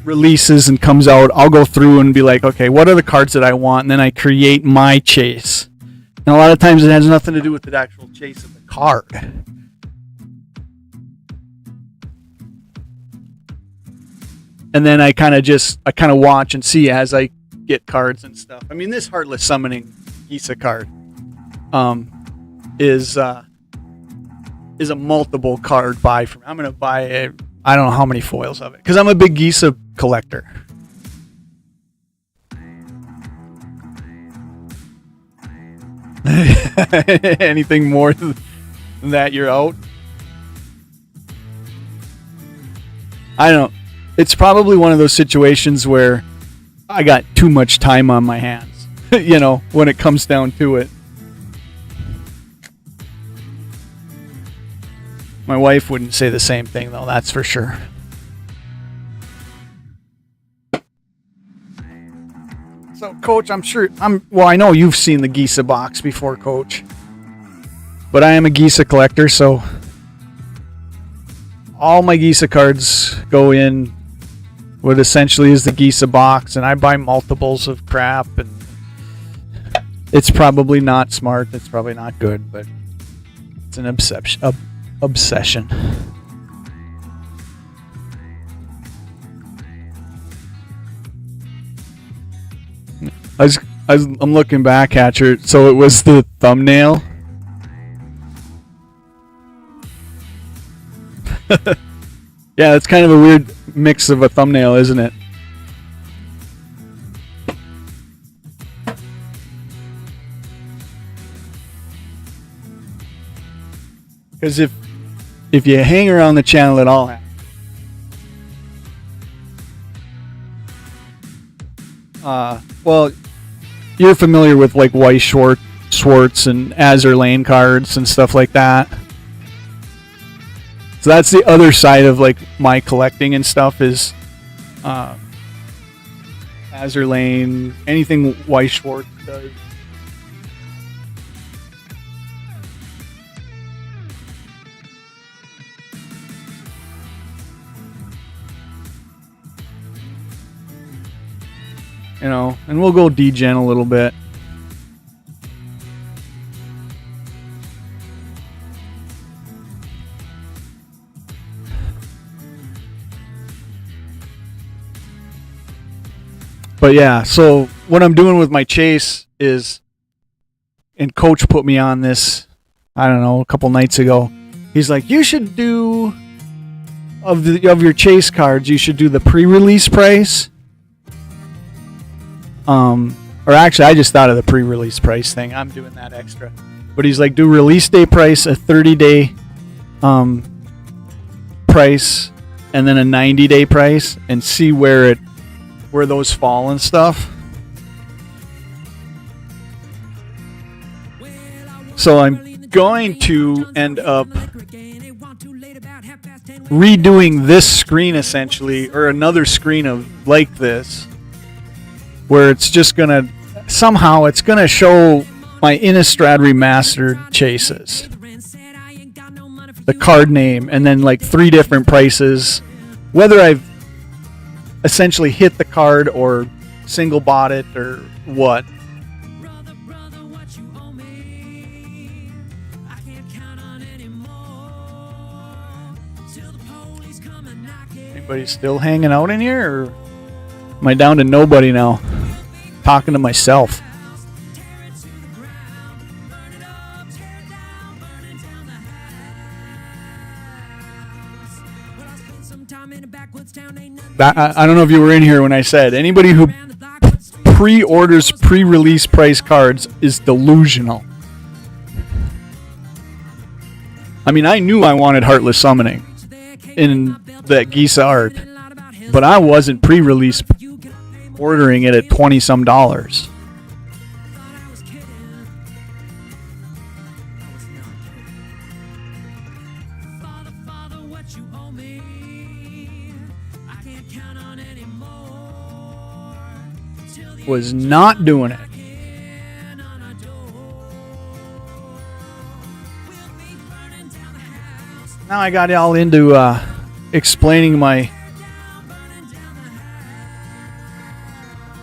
releases and comes out, I'll go through and be like, okay, what are the cards that I want? And then I create my chase. And a lot of times it has nothing to do with the actual chase of the card. And then I kind of watch and see as I get cards and stuff. I mean, this Heartless Summoning Gisa card is a multiple card buy for me. I'm going to buy I don't know how many foils of it, because I'm a big Gisa collector. Anything more than that, you're out. I don't know. It's probably one of those situations where I got too much time on my hands, you know, when it comes down to it. My wife wouldn't say the same thing, though, that's for sure. So, Coach, I know you've seen the Gisa box before, Coach. But I am a Gisa collector, so all my Gisa cards go in what essentially is the Gisa box, and I buy multiples of crap, and it's probably not smart, it's probably not good, but it's an obsession. I'm looking back at her, so it was the thumbnail. Yeah, it's kind of a weird mix of a thumbnail, isn't it? Because if you hang around the channel at all, well, you're familiar with like Weiss Schwartz and Azur Lane cards and stuff like that. So that's the other side of like my collecting and stuff is Azur Lane, anything Weiss Schwartz does. You know, and we'll go degen a little bit. But yeah, so what I'm doing with my chase is, and Coach put me on this, I don't know, a couple nights ago. He's like, you should do, of your chase cards, you should do the pre-release price. Or actually, I just thought of the pre-release price thing. I'm doing that extra. But he's like, do release day price, a 30-day price, and then a 90-day price, and see where those fall and stuff. So I'm going to end up redoing this screen essentially, or another screen of like this, where it's just gonna somehow it's gonna show my Innistrad remastered chases, the card name, and then like 3 different prices, whether I've essentially hit the card or single bought it or what. Anybody still hanging out in here, or am I down to nobody now? Talking to myself. I don't know if you were in here when I said anybody who pre-orders pre-release price cards is delusional. I mean, I knew I wanted Heartless Summoning in that Gisa art, but I wasn't pre-release ordering it at $20-some. Was not doing it. Now I got all into explaining my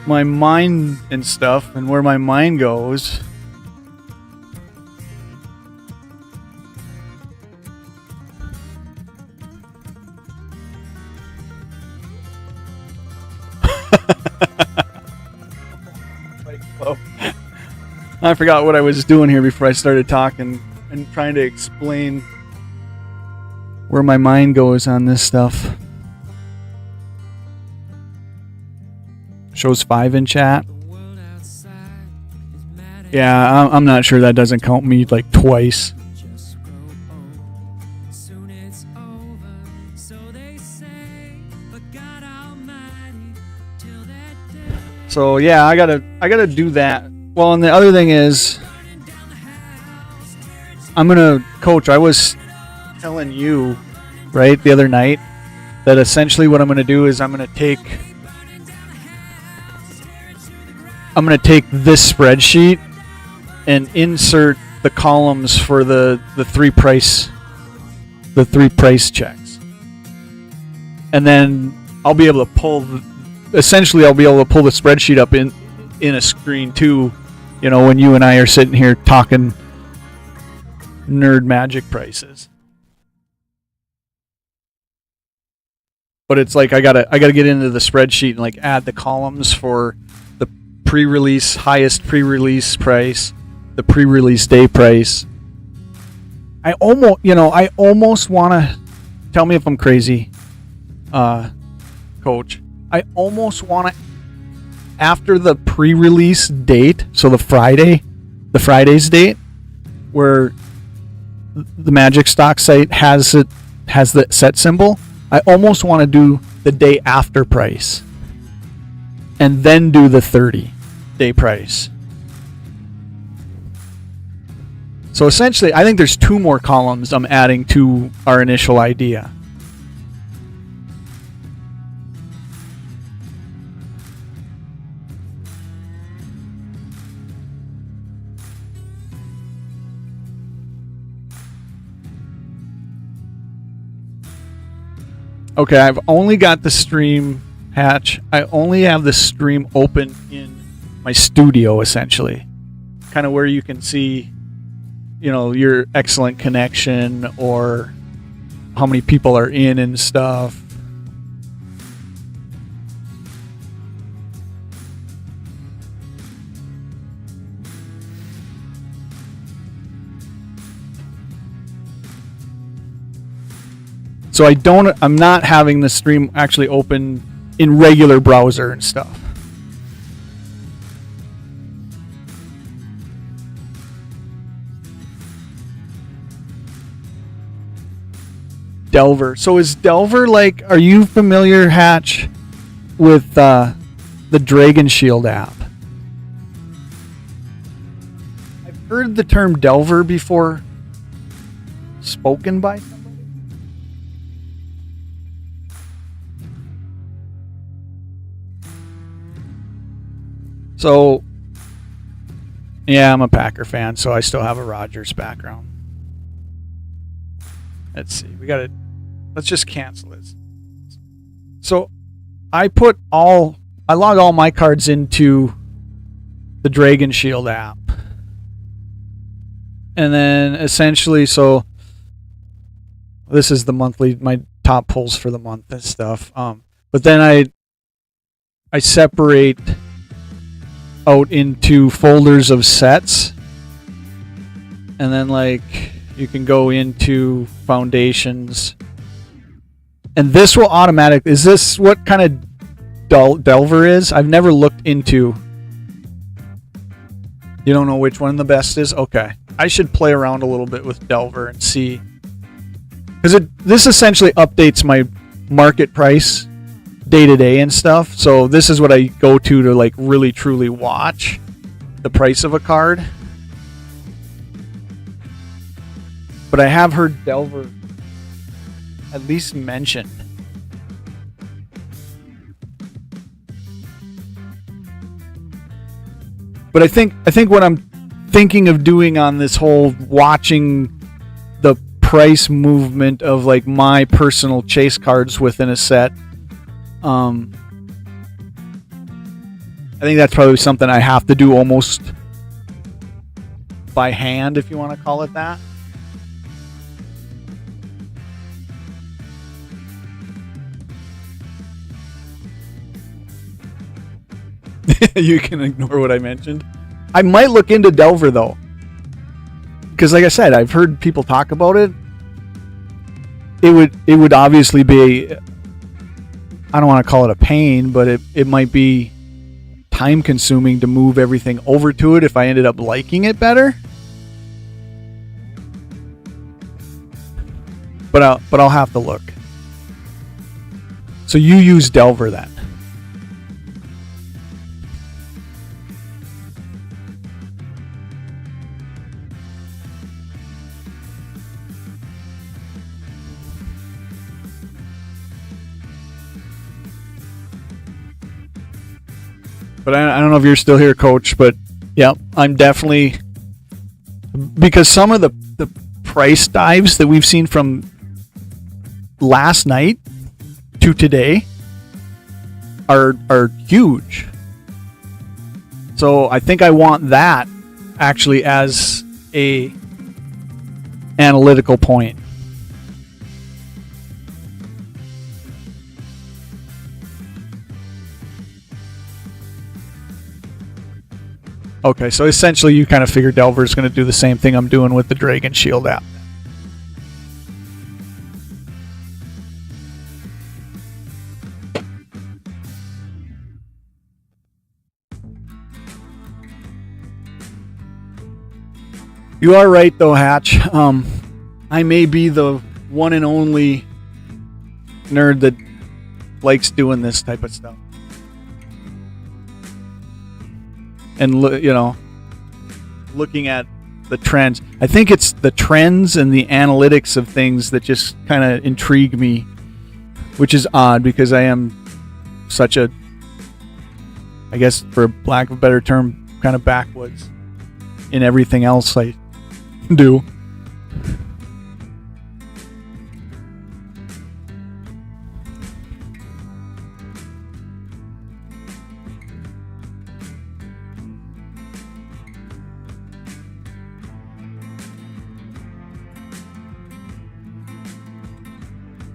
mind and stuff, and where my mind goes. I forgot what I was doing here before I started talking and trying to explain where my mind goes on this stuff. Shows 5 in chat. Yeah, I'm not sure that doesn't count me like twice. So yeah, I gotta do that. Well, and the other thing is, Coach, I was telling you, right, the other night, that essentially what I'm gonna do is I'm gonna take this spreadsheet and insert the columns for the three price checks, and then I'll be able to pull the spreadsheet up in a screen too, when you and I are sitting here talking nerd Magic prices. But it's like I gotta get into the spreadsheet and like add the columns for the pre-release, highest pre-release price, the pre-release day price. I almost want to, tell me if I'm crazy, Coach. I almost want to, after the pre-release date, so the Friday's date, where the Magic stock site has the set symbol, I almost want to do the day after price and then do the 30-day price. So essentially, I think there's 2 more columns I'm adding to our initial idea. Okay, I've only got the stream, Hatch. I only have the stream open in my studio, essentially. Kind of where you can see, your excellent connection or how many people are in and stuff. So I'm not having the stream actually open in regular browser and stuff. Delver. So is Delver like, are you familiar, Hatch, with the Dragon Shield app? I've heard the term Delver before spoken by somebody. So, yeah, I'm a Packer fan, so I still have a Rodgers background. Let's see. Let's just cancel this. So, I log all my cards into the Dragon Shield app. And then essentially, so this is the monthly, my top pulls for the month and stuff. But then I separate out into folders of sets, and then like you can go into foundations, and this will automatic. Is this what kind of Delver is? I've never looked into. You don't know which one the best is? Okay, I should play around a little bit with Delver and see, because this essentially updates my market price day to day and stuff. So this is what I go to like really truly watch the price of a card. But I have heard Delver at least mentioned. But I think what I'm thinking of doing on this whole watching the price movement of like my personal chase cards within a set, I think that's probably something I have to do almost by hand, if you want to call it that. You can ignore what I mentioned. I might look into Delver though, because like I said, I've heard people talk about it. It would obviously be, I don't want to call it a pain, but it might be time consuming to move everything over to it if I ended up liking it better. But I'll have to look. So you use Delver then? But I don't know if you're still here, Coach, but yeah, I'm definitely, because some of the price dives that we've seen from last night to today are huge. So I think I want that actually as a analytical point. Okay, so essentially you kind of figure Delver's going to do the same thing I'm doing with the Dragon Shield app. You are right though, Hatch. I may be the one and only nerd that likes doing this type of stuff. And looking at the trends. I think it's the trends and the analytics of things that just kind of intrigue me, which is odd because I am such a, I guess for lack of a better term, kind of backwoods in everything else I do.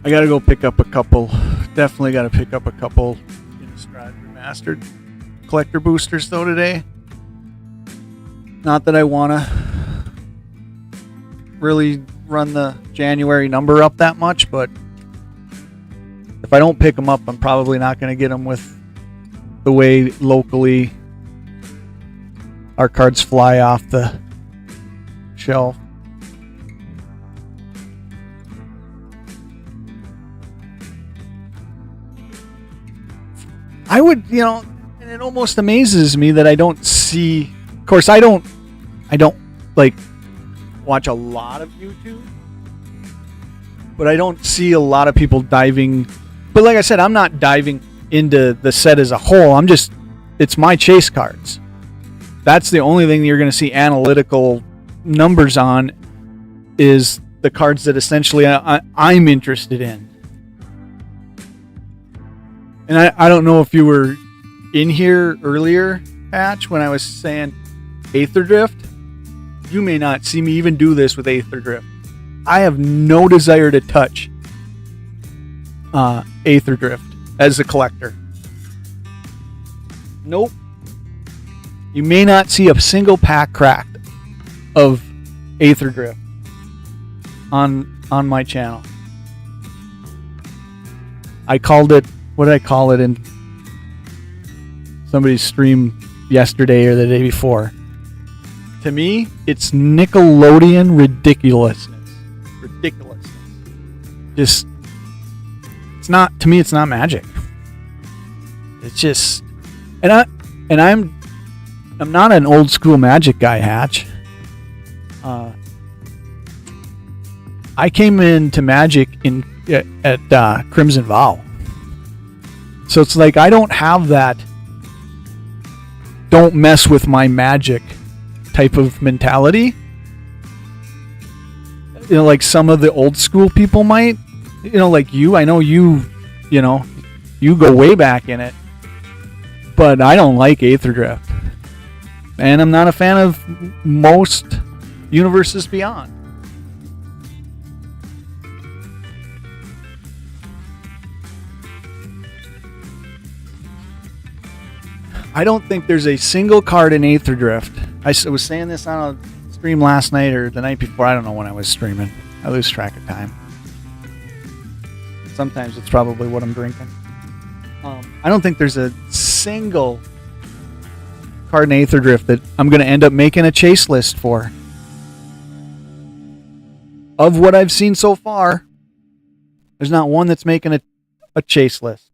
I gotta go pick up a couple. Definitely gotta pick up a couple Innistrad Remastered collector boosters though today. Not that I wanna really run the January number up that much, but if I don't pick them up, I'm probably not gonna get them with the way locally our cards fly off the shelf. I would, and it almost amazes me that I don't see. Of course, I don't like watch a lot of YouTube, but I don't see a lot of people diving. But like I said, I'm not diving into the set as a whole. It's my chase cards. That's the only thing you're going to see analytical numbers on, is the cards that essentially I'm interested in. And I don't know if you were in here earlier, Patch, when I was saying Aether Drift. You may not see me even do this with Aether Drift. I have no desire to touch Aether Drift as a collector. Nope. You may not see a single pack cracked of Aether Drift on my channel. I called it, what did I call it in somebody's stream yesterday or the day before? To me, it's Nickelodeon ridiculousness. Ridiculousness. Just, it's not, to me, it's not magic. It's just, and I'm not an old school magic guy, Hatch. I came into magic at Crimson Vow. So it's like I don't have that don't mess with my magic type of mentality. Like some of the old school people might. Like you. I know you go way back in it. But I don't like Aether Drift. And I'm not a fan of most Universes Beyond. I don't think there's a single card in Aether Drift. I was saying this on a stream last night or the night before. I don't know when I was streaming. I lose track of time. Sometimes it's probably what I'm drinking. I don't think there's a single card in Aether Drift that I'm going to end up making a chase list for. Of what I've seen so far, there's not one that's making a chase list.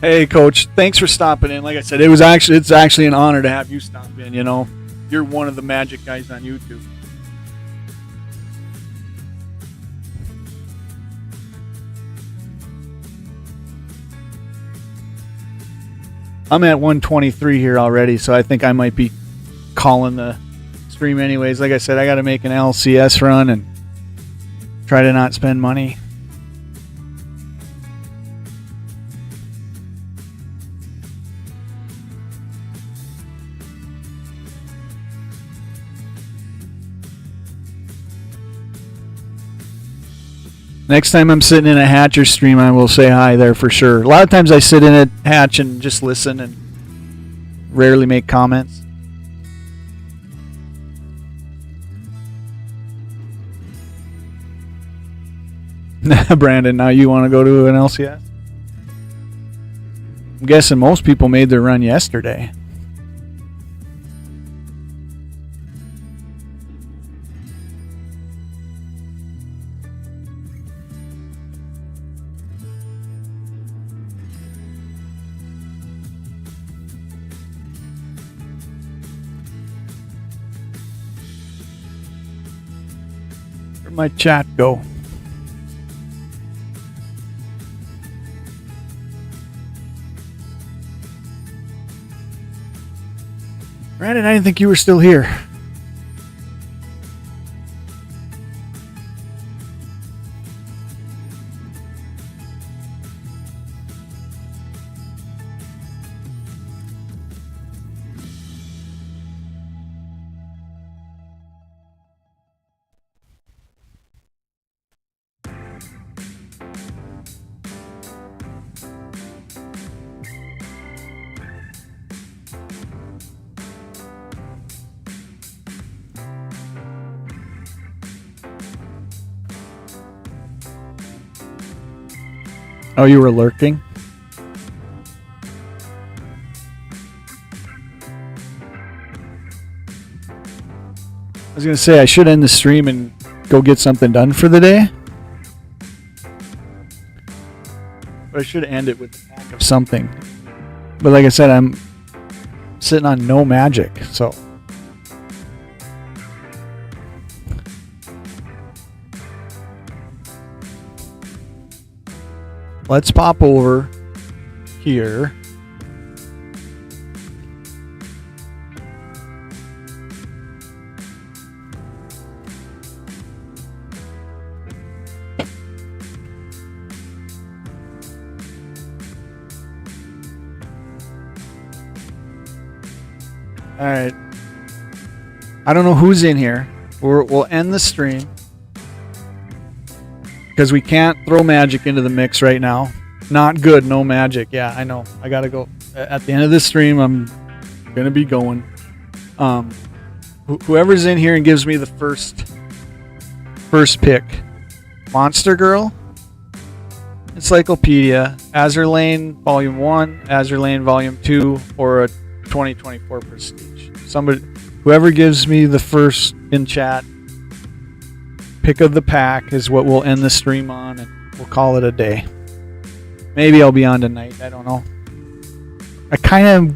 Hey, Coach. Thanks for stopping in. Like I said, it's actually an honor to have you stop in. You know, you're one of the magic guys on YouTube. I'm at 123 here already, so I think I might be calling the stream anyways. Like I said, I got to make an LCS run and try to not spend money. Next time I'm sitting in a Hatcher stream, I will say hi there for sure. A lot of times I sit in a Hatch and just listen and rarely make comments. Brandon, now you want to go to an LCS? I'm guessing most people made their run yesterday. Where'd my chat go? Brandon, I didn't think you were still here. Oh, you were lurking? I was going to say I should end the stream and go get something done for the day. But I should end it with a pack of something. But like I said, I'm sitting on no magic, so... Let's pop over here. All right. I don't know who's in here. We'll end the stream. Because we can't throw magic into the mix right now. Not good, no magic. Yeah, I know. I gotta go. At the end of this stream, I'm gonna be going. Whoever's in here and gives me the first pick. Monster Girl, Encyclopedia, Azur Lane Volume 1, Azur Lane Volume 2, or a 2024 Prestige. Whoever gives me the first in chat pick of the pack is what we'll end the stream on, and we'll call it a day. Maybe I'll be on tonight. I don't know. I kind of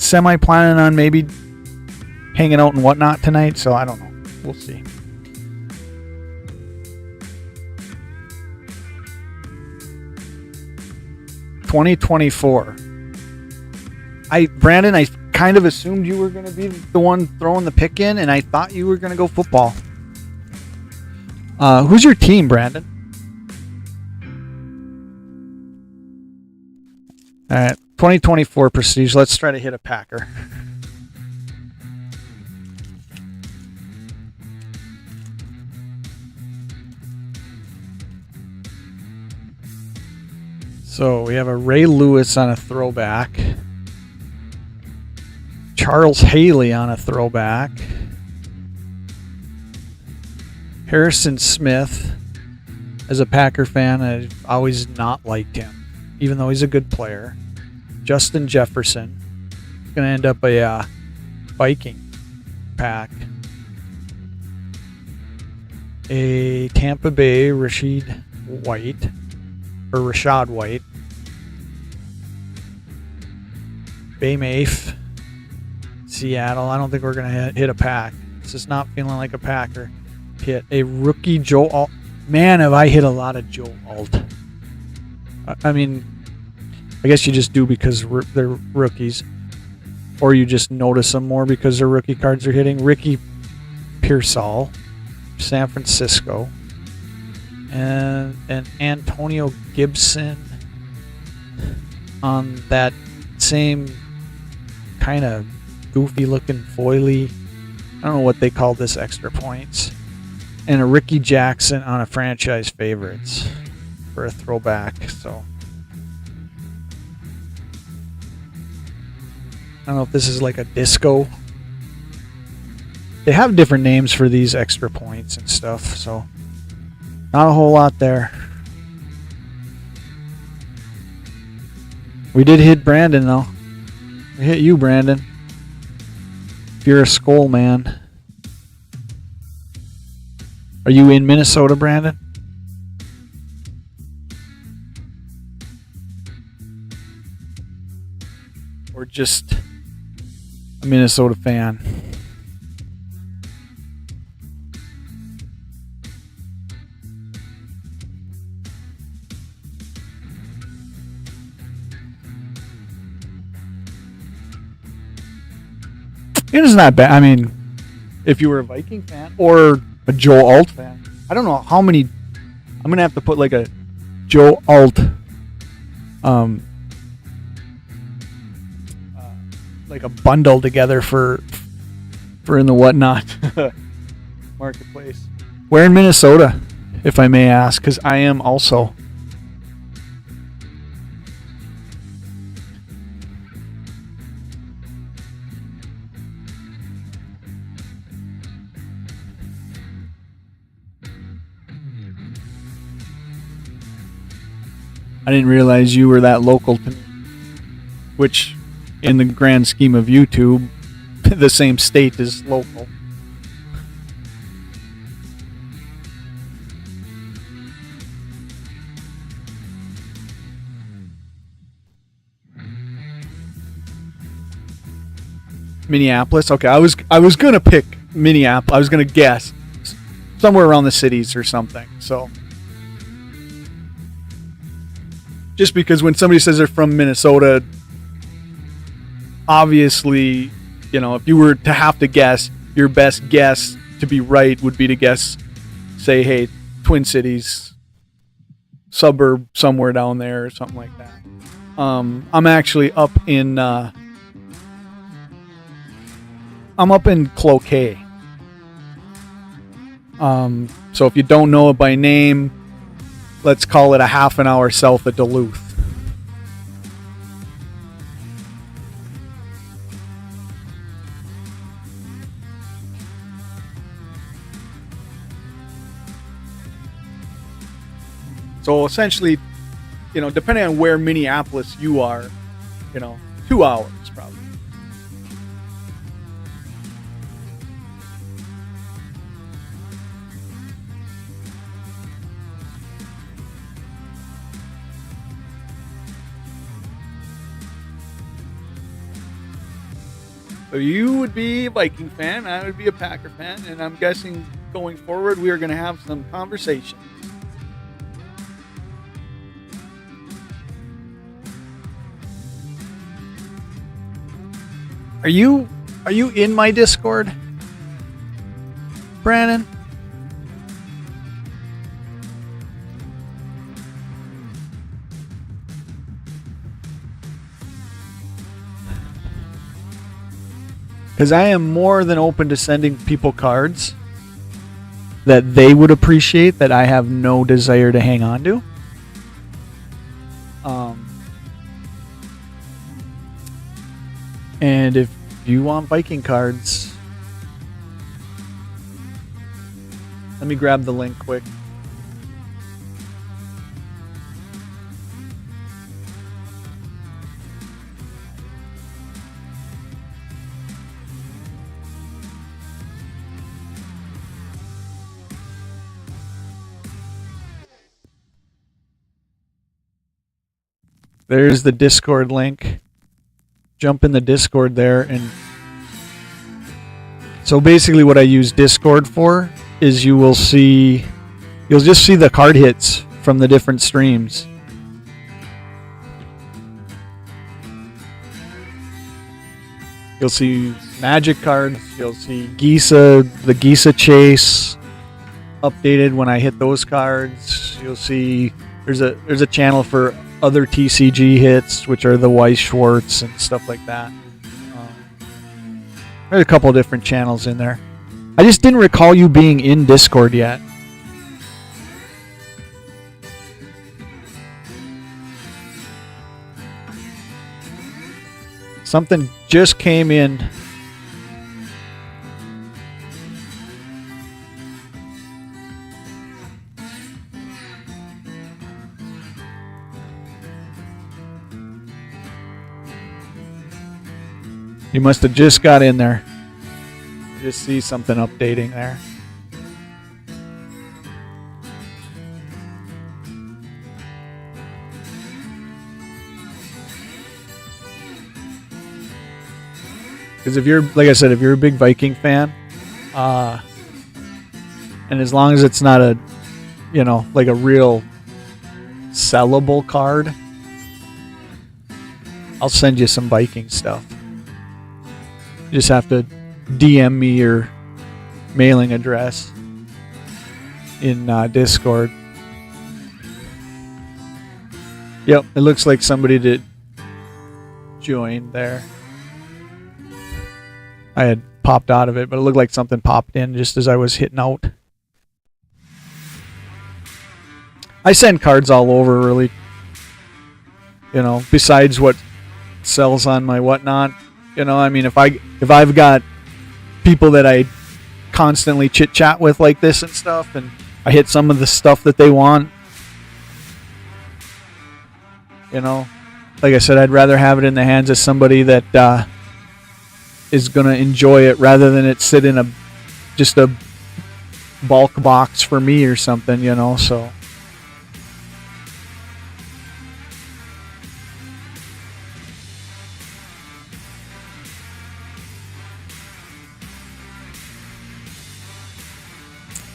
semi-planning on maybe hanging out and whatnot tonight, so I don't know. We'll see. $2024. Brandon, I kind of assumed you were going to be the one throwing the pick in, and I thought you were going to go football. Who's your team, Brandon? All right, 2024 Prestige. Let's try to hit a Packer. So we have a Ray Lewis on a throwback. Charles Haley on a throwback. Harrison Smith. As a Packer fan, I've always not liked him, even though he's a good player. Justin Jefferson. Going to end up a Viking pack. A Tampa Bay Rashad White. Bay Mafe. Seattle. I don't think we're going to hit a pack. This is not feeling like a Packer hit. A rookie Joe Alt. Man, have I hit a lot of Joe Alt. I mean, I guess you just do because they're rookies. Or you just notice them more because their rookie cards are hitting. Ricky Pearsall, San Francisco. And Antonio Gibson on that same kind of goofy looking foily. I don't know what they call this, extra points. And a Ricky Jackson on a franchise favorites for a throwback. So I don't know if this is like a disco. They have different names for these extra points and stuff, so not a whole lot there. We did hit Brandon though. We hit you, Brandon. If you're a Skull man. Are you in Minnesota, Brandon? Or just a Minnesota fan? It is not bad. I mean, if you were a Viking fan or a Joe Alt fan, I don't know how many. I'm gonna have to put like a Joe Alt, like a bundle together for in the whatnot marketplace. Where in Minnesota, if I may ask, because I am also. I didn't realize you were that local to me, which in the grand scheme of YouTube, the same state is local. Minneapolis. Okay, I was gonna pick Minneapolis. I was gonna guess somewhere around the cities or something. So. Just because when somebody says they're from Minnesota, obviously, you know, if you were to have to guess, your best guess to be right would be to guess, say, hey, Twin Cities, suburb somewhere down there or something like that. I'm actually up in Cloquet. So if you don't know it by name, let's call it a half an hour south of Duluth. So essentially, you know, depending on where Minneapolis you are, you know, 2 hours probably. So you would be a Viking fan, I would be a Packer fan, and I'm guessing going forward we are going to have some conversation. Are you in my Discord, Brandon? Because I am more than open to sending people cards that they would appreciate that I have no desire to hang on to. And if you want Viking cards, let me grab the link quick. There's the Discord link. Jump in the Discord there, and so basically what I use Discord for is you'll just see the card hits from the different streams. You'll see Magic cards, you'll see the Gisa chase updated when I hit those cards. You'll see there's a channel for other TCG hits, which are the Weiss Schwartz and stuff like that. There's a couple of different channels in there. I just didn't recall you being in Discord yet. Something just came in. You must have just got in there. Just see something updating there. Because if you're, like I said, if you're a big Viking fan, and as long as it's not a, like a real sellable card, I'll send you some Viking stuff. You just have to DM me your mailing address in Discord. Yep, it looks like somebody did join there. I had popped out of it, but it looked like something popped in just as I was hitting out. I send cards all over, really. Besides what sells on my whatnot. I mean, if I've got people that I constantly chit chat with like this and stuff, and I hit some of the stuff that they want, like I said, I'd rather have it in the hands of somebody that is going to enjoy it rather than it sit in just a bulk box for me or something, so.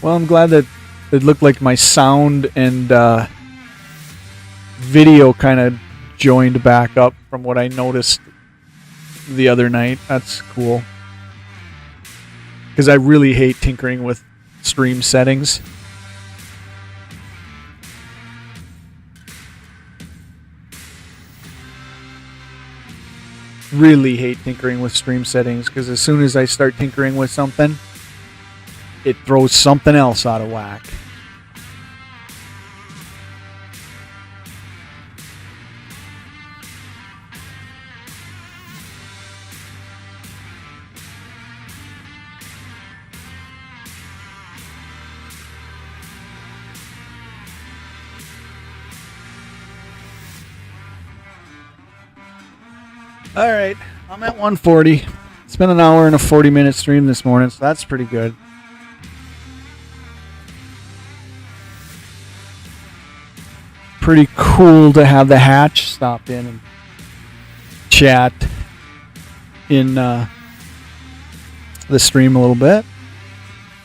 Well, I'm glad that it looked like my sound and video kind of joined back up from what I noticed the other night. That's cool. Because I really hate tinkering with stream settings. Really hate tinkering with stream settings, because as soon as I start tinkering with something, it throws something else out of whack. All right, I'm at 140. It's been an hour and a 40-minute stream this morning, so that's pretty good. Pretty cool to have the Hatch stop in and chat in the stream a little bit.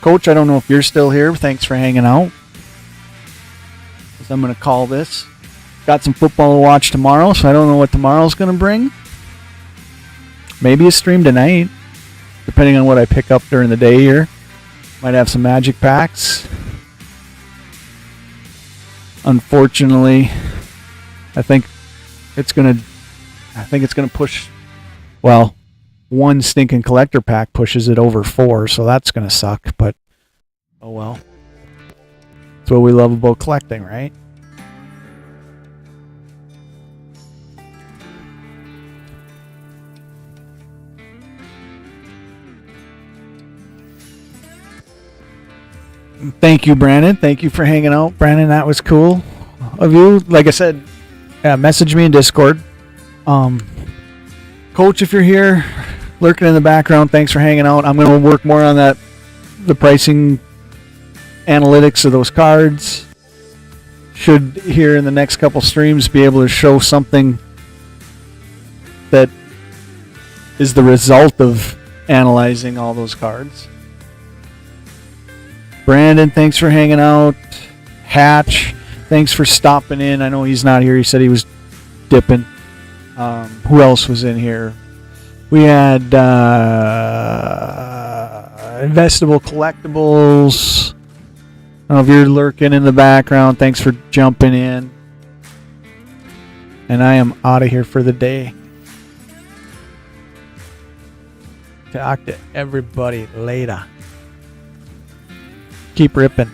Coach, I don't know if you're still here. Thanks for hanging out. I'm going to call this. Got some football to watch tomorrow, so I don't know what tomorrow's going to bring. Maybe a stream tonight, depending on what I pick up during the day here. Might have some Magic packs. Unfortunately, I think it's gonna push. Well, one stinking collector pack pushes it over 4, so that's gonna suck. But oh well. That's what we love about collecting, right? Thank you, Brandon. Thank you for hanging out, Brandon. That was cool of you. Like I said, message me in Discord. Coach, if you're here, lurking in the background, thanks for hanging out. I'm going to work more on that, the pricing analytics of those cards. Should here in the next couple streams be able to show something that is the result of analyzing all those cards. Brandon, thanks for hanging out. Hatch, thanks for stopping in. I know he's not here. He said he was dipping. Who else was in here? We had Investable Collectibles. I don't know if you're lurking in the background. Thanks for jumping in. And I am out of here for the day. Talk to everybody later. Keep ripping.